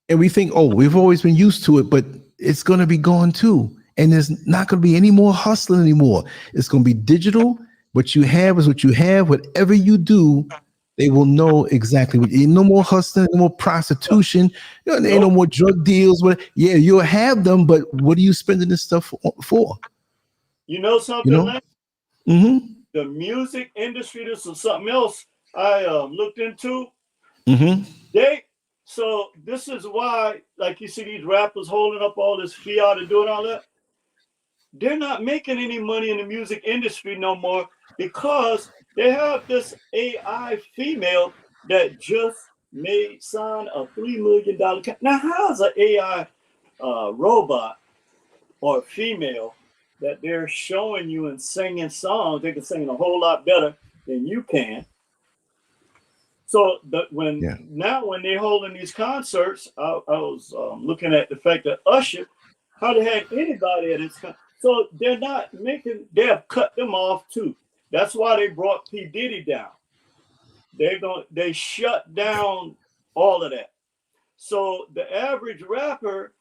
and we think, oh, we've always been used to it, but it's going to be gone too. And there's not going to be any more hustling anymore. It's going to be digital. What you have is what you have. Whatever you do, they will know exactly what. Ain't no more hustling, no more prostitution. You know, there ain't no Nope. more drug deals. Yeah, you'll have them, but what are you spending this stuff for? You know You something, know? Lance? Mm-hmm. The music industry, this is something else I looked into. Mm-hmm. So this is why, like you see these rappers holding up all this fiat and doing all that. They're not making any money in the music industry no more because they have this AI female that just made sign a $3 million. Now, how's an AI robot or female that they're showing you and singing songs? They can sing a whole lot better than you can. So when Yeah. they're holding these concerts, I was looking at the fact that Usher, how they had anybody at his so they're not making. They have cut them off too. That's why they brought P Diddy down. They shut down all of that. So the average rapper,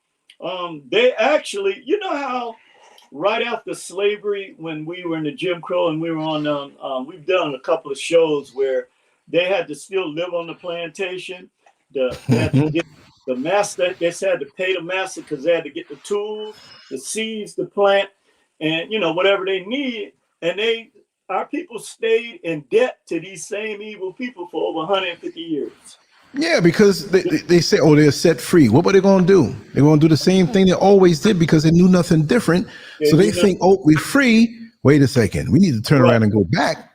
they actually, you know how right after slavery, when we were in the Jim Crow and we were on, we've done a couple of shows where they had to still live on the plantation. They had to get the master. They had to pay the master because they had to get the tools, the seeds, the plant, and whatever they need. And our people stayed in debt to these same evil people for over 150 years. Yeah, because they say, oh, they're set free. What were they going to do? They're going to do the same thing they always did because they knew nothing different. They So they knew think, nothing. oh, we're free. Wait a second. We need to turn Right. around and go back.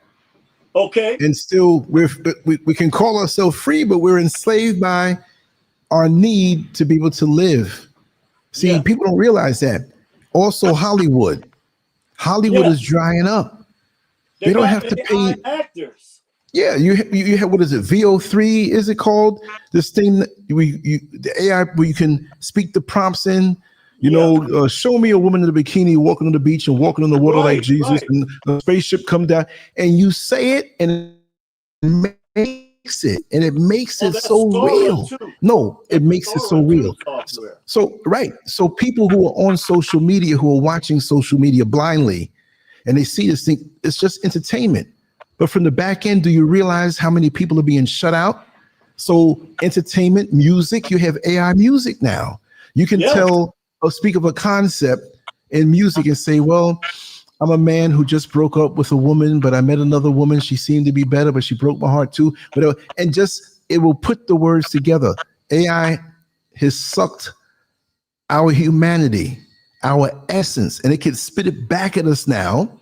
Okay. And still, we can call ourselves free, but we're enslaved by our need to be able to live. See, Yeah. people don't realize that. Also, Hollywood Yeah. is drying up. They They don't got have to AI pay. actors. Yeah, you have, what is it? VO3 is it called? This thing that the AI where you can speak the prompts in. Yeah. Show me a woman in a bikini walking on the beach and walking on the water like Right. Jesus, Right. and a spaceship come down, and you say it, and it makes it, and it makes Oh, it that's so Sora real. too. No, it That's makes it so Sora 2 real. software. So right, so people who are on social media, who are watching social media blindly, and they see this thing, it's just entertainment. But from the back end, do you realize how many people are being shut out? So entertainment, music, you have AI music now. You can Yeah. tell or speak of a concept in music and say, well, I'm a man who just broke up with a woman, but I met another woman. She seemed to be better, but she broke my heart too. Whatever. And just, it will put the words together. AI has sucked our humanity, our essence, and it can spit it back at us now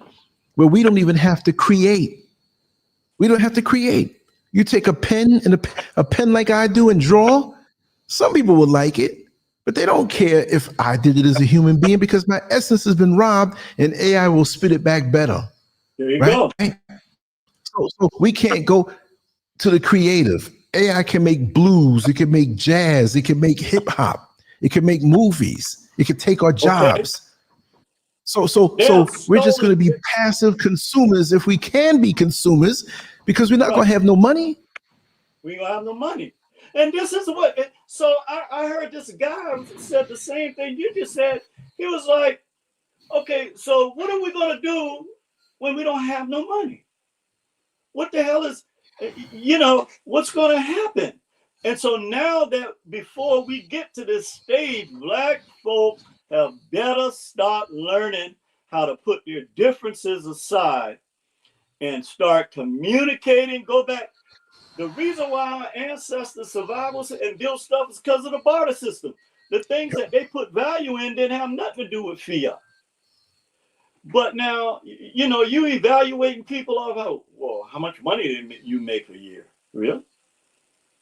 where we don't even have to create. We don't have to create. You take a pen and a pen like I do and draw. Some people would like it, but they don't care if I did it as a human being because my essence has been robbed and AI will spit it back better. There you Right? go. So we can't go to the creative. AI can make blues, it can make jazz, it can make hip hop, it can make movies, it can take our Okay. jobs. So They have we're just going to stolen. be passive consumers if we can be consumers because we're not Right. going to have no money. We don't have no money. And this is what. So I heard this guy said the same thing you just said. He was like, okay, so what are we going to do when we don't have no money? What the hell is, what's going to happen? And so now that before we get to this stage, Black folk have better start learning how to put their differences aside and start communicating. Go back. The reason why our ancestors survived and built stuff is because of the barter system. The things that they put value in didn't have nothing to do with fiat. But now, you evaluating people off how much money did you make a year? Really?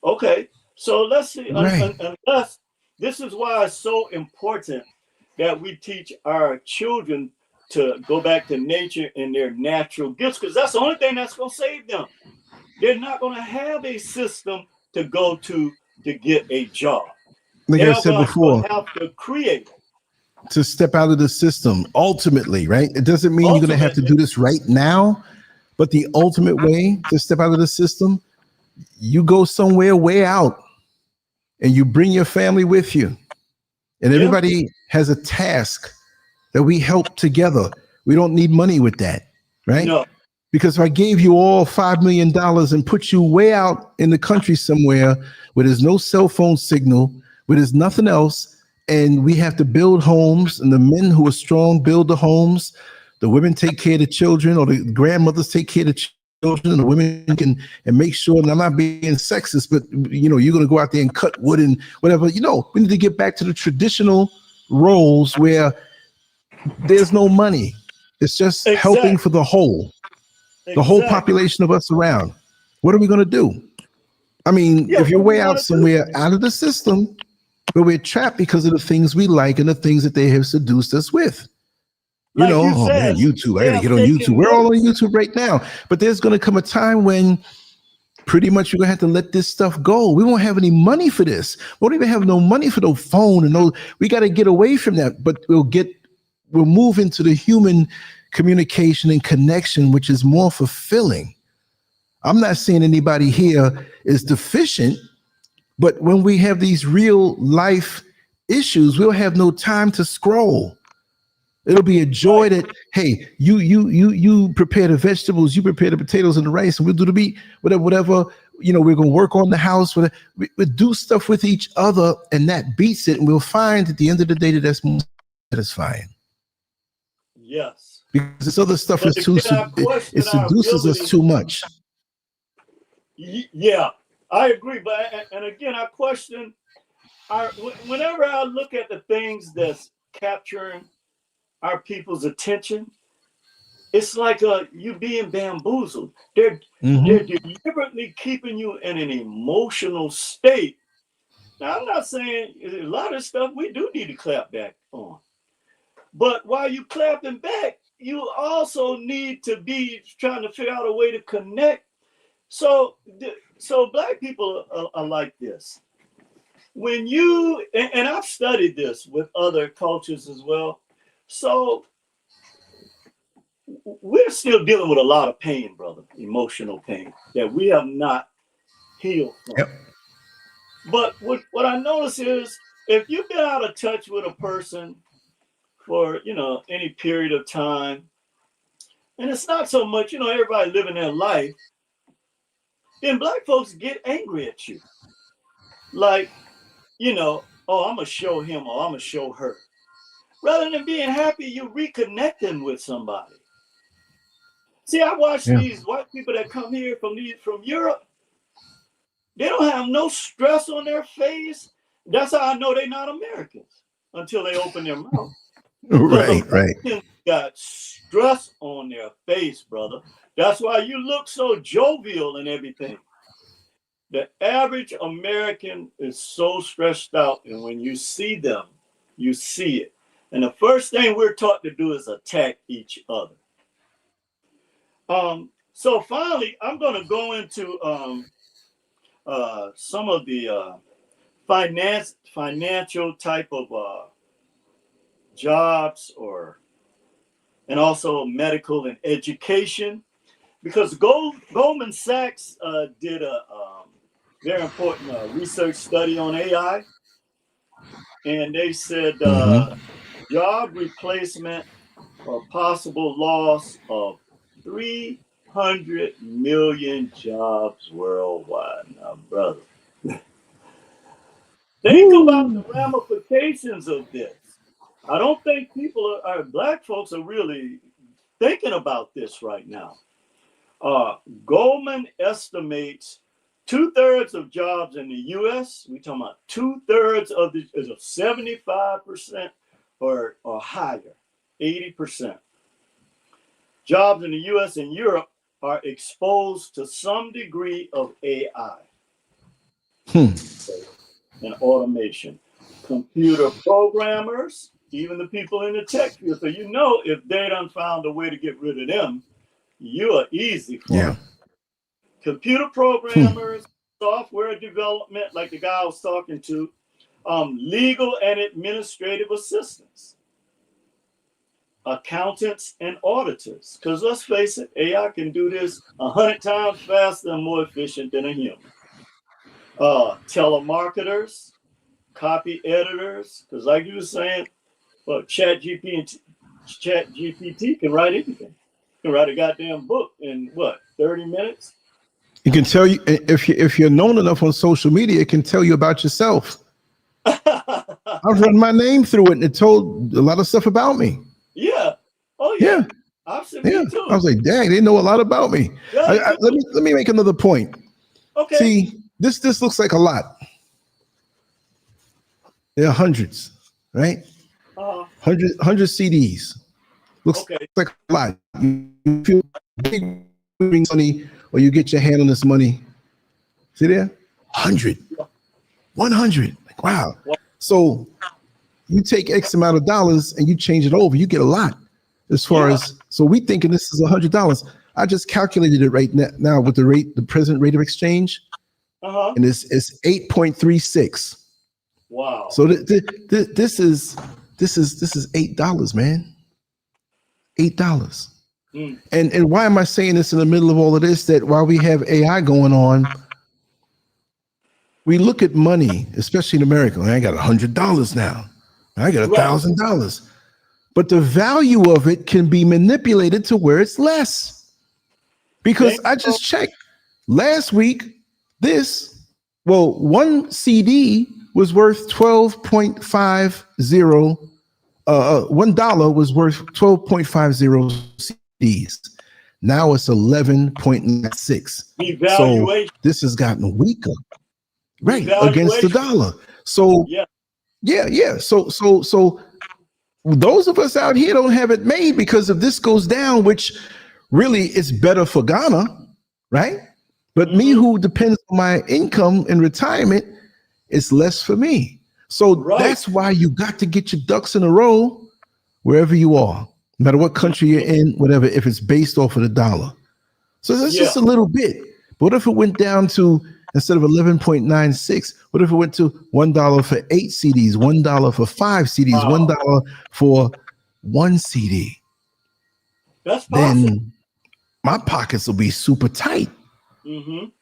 Okay. So let's see, Right. unless this is why it's so important that we teach our children to go back to nature and their natural gifts, because that's the only thing that's going to save them. They're not going to have a system to go to get a job. Like I They're said going before, to have to create it. to step out of the system ultimately, right? It doesn't mean you're going to have to Ultimately, do this right now, but the ultimate way to step out of the system, you go somewhere way out and you bring your family with you. And yeah, everybody has a task that we help together. We don't need money with that, right? no, Because if I gave you all $5 million and put you way out in the country somewhere where there's no cell phone signal, where there's nothing else, and we have to build homes, and the men who are strong build the homes, the women take care of the children, or the grandmothers take care of the children, and the women can and make sure. And I'm not being sexist, but you're going to go out there and cut wood and whatever. We need to get back to the traditional roles where there's no money. It's just helping for exactly, the whole exactly. population of us around. What are we going to do? I mean, Yeah, if what you're are we way out going to do? somewhere out of the system, but we're trapped because of the things we like and the things that they have seduced us with. Like you Oh man, said, YouTube. I they got to have get on YouTube. taken We're all on notes. YouTube right now. But there's going to come a time when pretty much you're going to have to let this stuff go. We won't have any money for this. We won't even have no money for no phone and no. We got to get away from that. But we'll move into the human communication and connection, which is more fulfilling. I'm not saying anybody here is deficient, but when we have these real life issues, we'll have no time to scroll. It'll be a joy Right. that, hey, you prepare the vegetables, you prepare the potatoes and the rice, and we'll do the meat, whatever. We're gonna work on the house. We do stuff with each other, and that beats it. And we'll find at the end of the day that that's more satisfying, Yes. because this other stuff But is too again, I it question our seduces us ability. too much. Yeah, I agree. But and again, I question whenever I look at the things that's capturing our people's attention, it's like you being bamboozled. They're Mm-hmm. deliberately keeping you in an emotional state. Now, I'm not saying a lot of stuff we do need to clap back on, but while you clapping back, you also need to be trying to figure out a way to connect. So black people are like this. When you and I've studied this with other cultures as well. So we're still dealing with a lot of pain, brother, emotional pain that we have not healed from. Yep. But what I notice is if you've been out of touch with a person for any period of time, and it's not so much everybody living their life, then black folks get angry at you, like oh, I'm gonna show him or I'm gonna show her, rather than being happy you reconnecting with somebody. See, I watch Yeah. these white people that come here from Europe. They don't have no stress on their face. That's how I know they're not Americans until they open their mouth. Because Right. Right. Americans got stress on their face, brother. That's why you look so jovial and everything. The average American is so stressed out, and when you see them, you see it. And the first thing we're taught to do is attack each other. So finally, I'm going to go into some of the financial type of jobs, and also medical and education, because Goldman Sachs did a very important research study on AI, and they said Mm-hmm. job replacement or possible loss of 300 million jobs worldwide. Now, brother, think about Woo. the ramifications of this. I don't think black folks are really thinking about this right now. Goldman estimates 2/3 of jobs in the U.S. We talking about 2/3 of the is of 75% or higher, 80%. Jobs in the U.S. and Europe are exposed to some degree of AI. Hmm. and automation. Computer programmers, even the people in the tech field. So you know if they done found a way to get rid of them, you are easy for Yeah. them. Computer programmers, software development, like the guy I was talking to, legal and administrative assistants, accountants and auditors. Because let's face it, AI can do this 100 times faster and more efficient than a human. Telemarketers, copy editors, because like you were saying, well, Chat GPT can write anything. Can write a goddamn book in what, 30 minutes? It can tell you if you're known enough on social media, it can tell you about yourself. I've run my name through it and it told a lot of stuff about me. Yeah. Oh Yeah. yeah. I've seen Yeah. me too. I was like, dang, they know a lot about me. Yeah, Let me make another point. okay. See, this looks like a lot. There are hundreds, right? 100 CDs. Looks Okay. like a lot. You feel big money, or you get your hand on this money. See there? 100. 100. Like, wow. So you take X amount of dollars and you change it over, you get a lot. As far as, so we thinking this is $100. I just calculated it right now with the present rate of exchange, and it's 8.36. Wow. So this is $8, man. $8. And why am I saying this in the middle of all of this? That while we have AI going on, we look at money, especially in America. I got $100 now. I got $1,000. But the value of it can be manipulated to where it's less. Because I just checked last week, one CD was worth 12.50. $1 was worth 12.50 CDs. Now it's 11.96. So this has gotten weaker, right, against the dollar. So yeah. So those of us out here don't have it made, because if this goes down, which really is better for Ghana, right? But me, who depends on my income in retirement, it's less for me. So that's why you got to get your ducks in a row wherever you are, no matter what country you're in, whatever, if it's based off of the dollar. So that's just a little bit. But what if it went down to, instead of 11.96, what if it went to $1 for 8 CDs, $1 for 5 CDs, $1 for 1 CD? That's possible. Then my pockets will be super tight.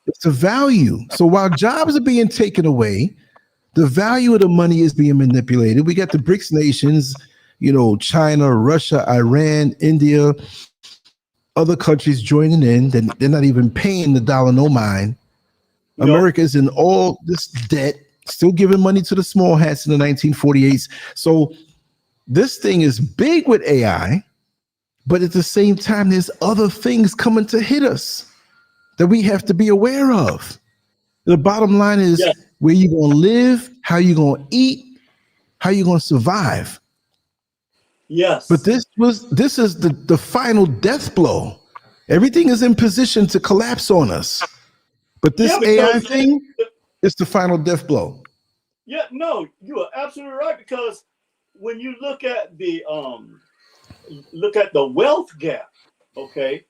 It's a value. So while jobs are being taken away, the value of the money is being manipulated. We got the BRICS nations, China, Russia, Iran, India, other countries joining in. They're not even paying the dollar no mind. America's in all this debt, still giving money to the small hats in the 1948s. So this thing is big with AI, but at the same time, there's other things coming to hit us that we have to be aware of. The bottom line is where you going to live, how you going to eat, how you going to survive. Yes. But this is the final death blow. Everything is in position to collapse on us. But this AI thing is the final death blow. Yeah, no, you are absolutely right, because when you look at the wealth gap, okay?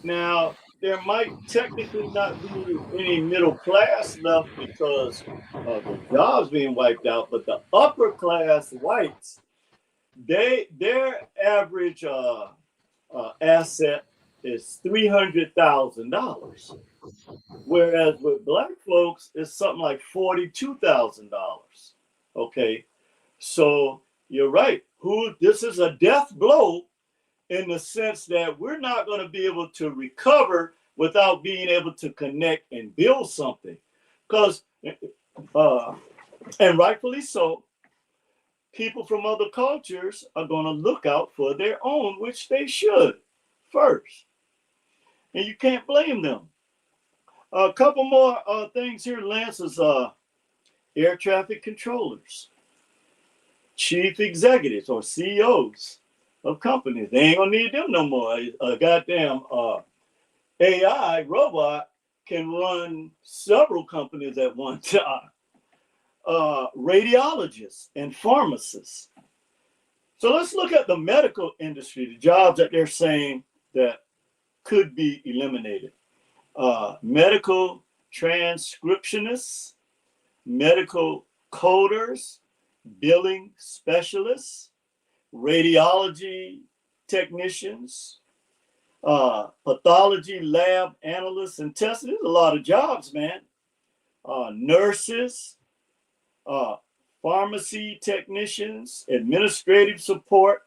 Now there might technically not be any middle class left because of the jobs being wiped out, but the upper class whites, their average asset is $300,000, whereas with black folks it's something like $42,000. Okay, so you're right. This is a death blow, in the sense that we're not going to be able to recover without being able to connect and build something. Because, and rightfully so, people from other cultures are going to look out for their own, which they should first. And you can't blame them. A couple more things here, Lance, is air traffic controllers, chief executives or CEOs of companies. They ain't gonna need them no more. A goddamn AI robot can run several companies at one time. Radiologists and pharmacists. So let's look at the medical industry, the jobs that they're saying that could be eliminated. Medical transcriptionists, medical coders, billing specialists, radiology technicians, pathology lab analysts and testers. There's a lot of jobs, man. Nurses, pharmacy technicians, administrative support,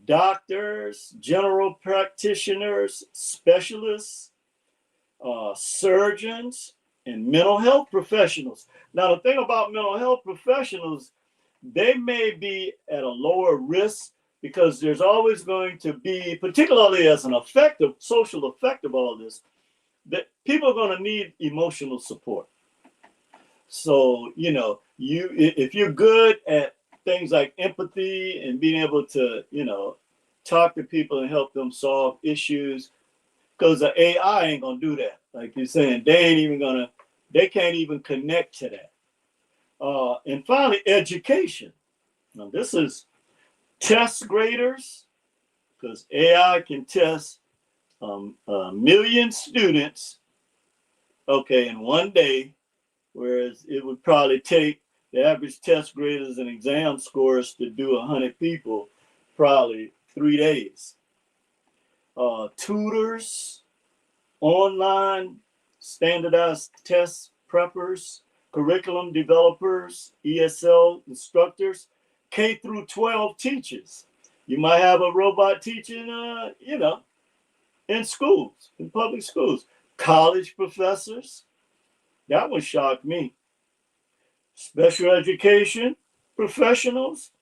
doctors, general practitioners, specialists, surgeons, and mental health professionals. Now, the thing about mental health professionals, they may be at a lower risk because there's always going to be, particularly as an effective, social effect of all this, that people are going to need emotional support. So, you know, if you're good at things like empathy and being able to, you know, talk to people and help them solve issues, because the AI ain't gonna do that. Like you're saying, they can't even connect to that. And finally, education. Now, this is test graders, because AI can test a million students, okay, in one day, whereas it would probably take the average test graders and exam scores to do 100 people probably 3 days. Tutors, online standardized test preppers, curriculum developers, ESL instructors, K through 12 teachers. You might have a robot teaching, you know, in schools, in public schools. College professors. That one shocked me. Special education professionals,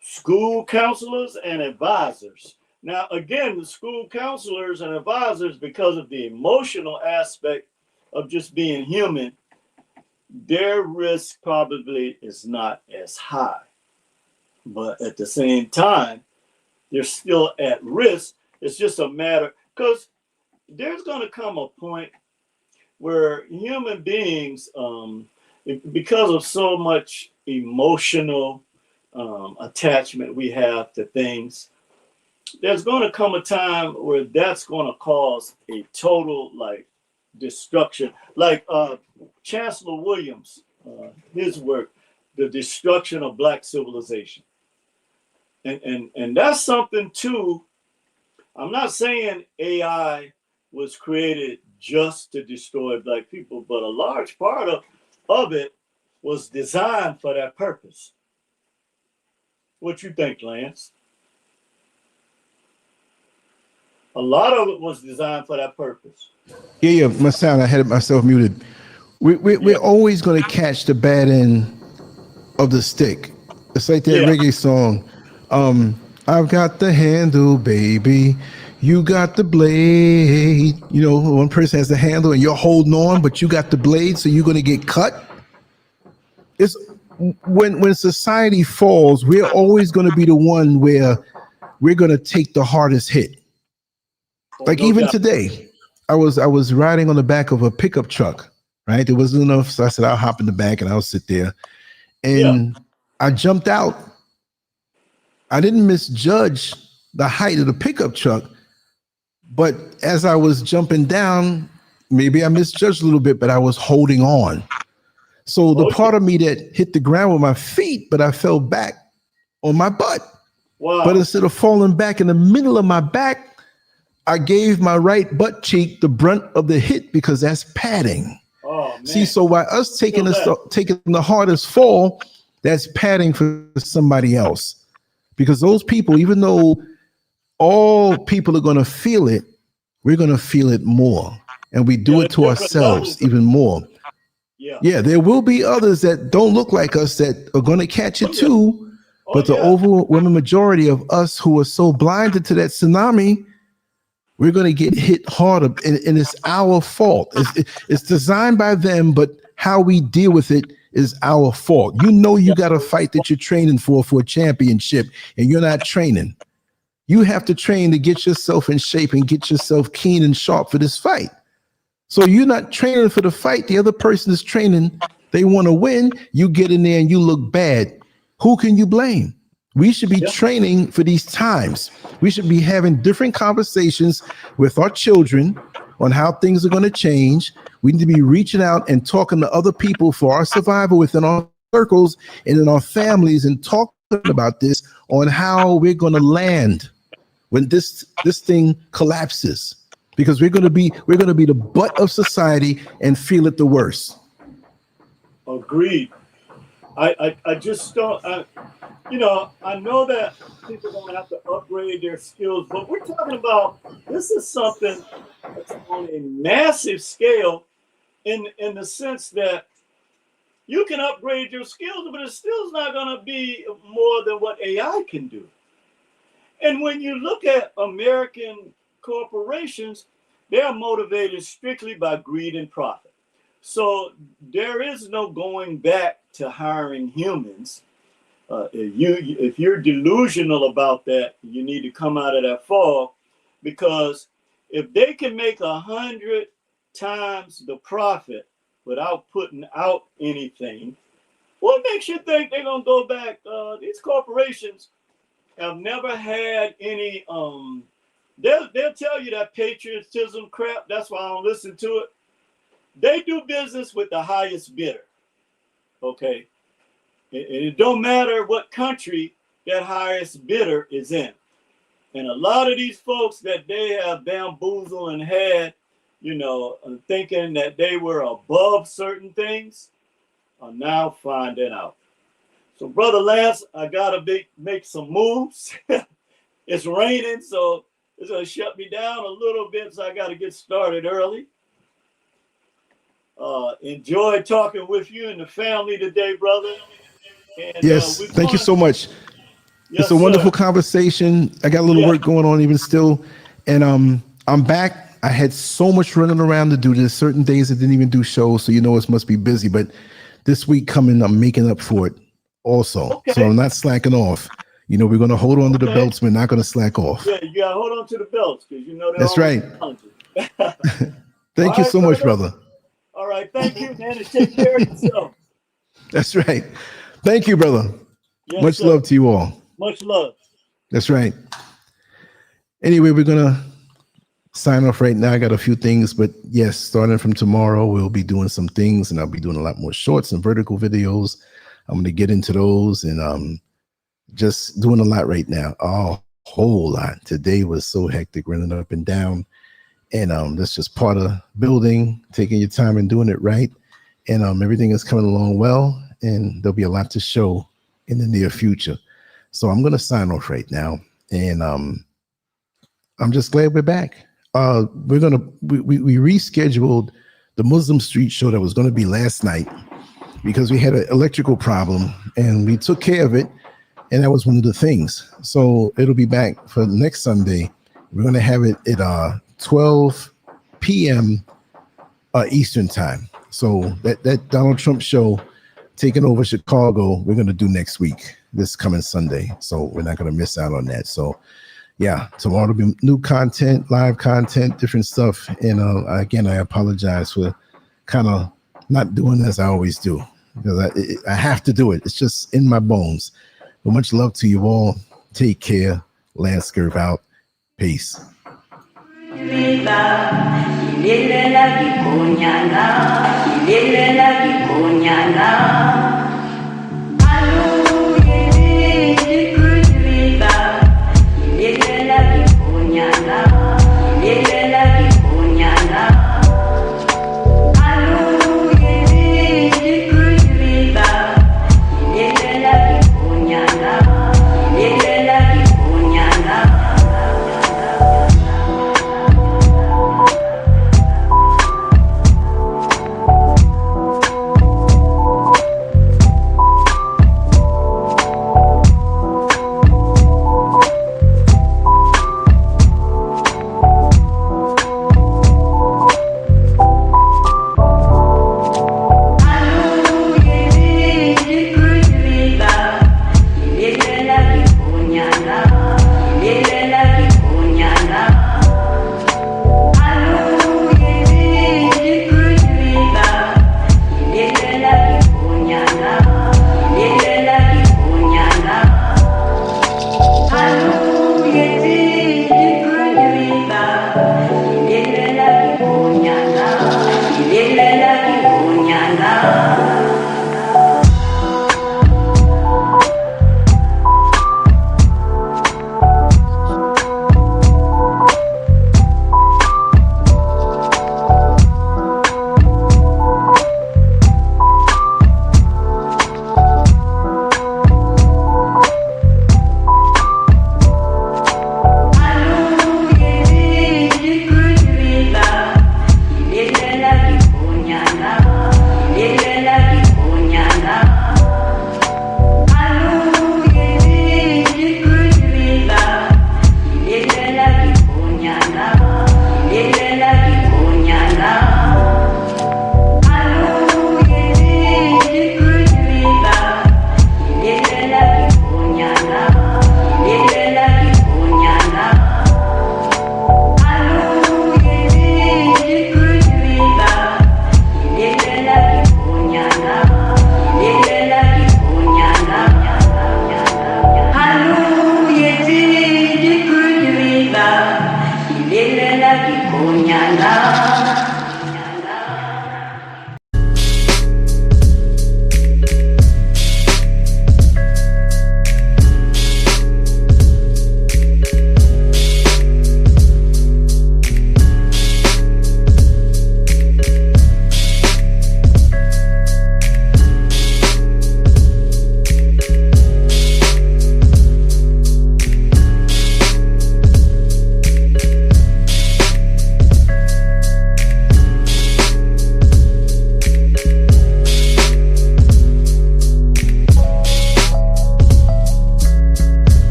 school counselors, and advisors. Now, again, the school counselors and advisors, because of the emotional aspect of just being human, their risk probably is not as high. But at the same time, they're still at risk. It's just a matter, because there's going to come a point where human beings, because of so much emotional attachment we have to things, there's going to come a time where that's going to cause a total like destruction. Like Chancellor Williams, his work, The Destruction of Black Civilization. And that's something too. I'm not saying AI was created just to destroy Black people, but a large part of it was designed for that purpose. What you think, Lance? A lot of it was designed for that purpose. Yeah, my sound, I had myself muted. We're always going to catch the bad end of the stick. It's like that reggae song. I've got the handle, baby. You got the blade. You know, one person has the handle and you're holding on, but you got the blade, so you're going to get cut. It's when society falls, we're always going to be the one where we're going to take the hardest hit. Like even today, I was riding on the back of a pickup truck, right? There wasn't enough, so I said, I'll hop in the back and I'll sit there. And I jumped out. I didn't misjudge the height of the pickup truck, but as I was jumping down, maybe I misjudged a little bit, but I was holding on. So the part of me that hit the ground with my feet, but I fell back on my butt. Wow. But instead of falling back in the middle of my back, I gave my right butt cheek the brunt of the hit because that's padding. Oh, man. See, so by us taking the hardest fall, that's padding for somebody else. Because those people, even though all people are going to feel it, we're going to feel it more. And we do it to ourselves even more. Yeah, there will be others that don't look like us that are going to catch it too. But the overwhelming majority of us who are so blinded to that tsunami, we're going to get hit harder. And it's our fault. It's designed by them, but how we deal with it is our fault. You know, you got a fight that you're training for a championship, and you're not training. You have to train to get yourself in shape and get yourself keen and sharp for this fight. So you're not training for the fight. The other person is training. They want to win. You get in there and you look bad. Who can you blame? We should be training for these times. We should be having different conversations with our children on how things are going to change. We need to be reaching out and talking to other people for our survival within our circles and in our families, and talking about this on how we're going to land when this thing collapses, because we're going to be the butt of society and feel it the worst. Agreed. I just don't, I know that people are going to have to upgrade their skills, but we're talking about, this is something that's on a massive scale in the sense that you can upgrade your skills, but it still is not going to be more than what AI can do. And when you look at American corporations, they are motivated strictly by greed and profit. So there is no going back to hiring humans. If you're delusional about that, you need to come out of that fog, because if they can make 100 times the profit without putting out anything, what makes you think they're gonna go back? These corporations have never had any. They'll tell you that patriotism crap. That's why I don't listen to it. They do business with the highest bidder. Okay, it don't matter what country that highest bidder is in. And a lot of these folks that they have bamboozled and had, thinking that they were above certain things, are now finding out. So, Brother Lance, I gotta make some moves. It's raining, so it's gonna shut me down a little bit, so I gotta get started early. Enjoy talking with you and the family today, brother. And, yes, thank you so much. Yes, it's a wonderful conversation. I got a little work going on even still, and I'm back. I had so much running around to do this. Certain days I didn't even do shows, so it must be busy. But this week coming, I'm making up for it also. Okay. So I'm not slacking off. We're going to hold on to the belts. We're not going to slack off. Yeah, you got to hold on to the belts, because that's right. Thank you so much, brother. All right, thank you, man, and take care of yourself. That's right. Thank you, brother. Yes, much love to you all. Much love. That's right. Anyway, we're going to sign off right now. I got a few things, but yes, starting from tomorrow, we'll be doing some things, and I'll be doing a lot more shorts and vertical videos. I'm going to get into those, and just doing a lot right now. A whole lot. Today was so hectic, running up and down. And that's just part of building, taking your time and doing it right. And everything is coming along well, and there'll be a lot to show in the near future. So I'm going to sign off right now. And I'm just glad we're back. We rescheduled the Muslim Street show that was going to be last night because we had an electrical problem, and we took care of it. And that was one of the things. So it'll be back for next Sunday. We're going to have it at 12 p.m. Eastern time. So that Donald Trump show taking over Chicago, we're going to do next week, this coming Sunday. So we're not going to miss out on that. So yeah, tomorrow will be new content, live content, different stuff. And again, I apologize for kind of not doing as I always do, because I have to do it. It's just in my bones. But much love to you all. Take care. LANCESCURV out. Peace. Ilela ki konyana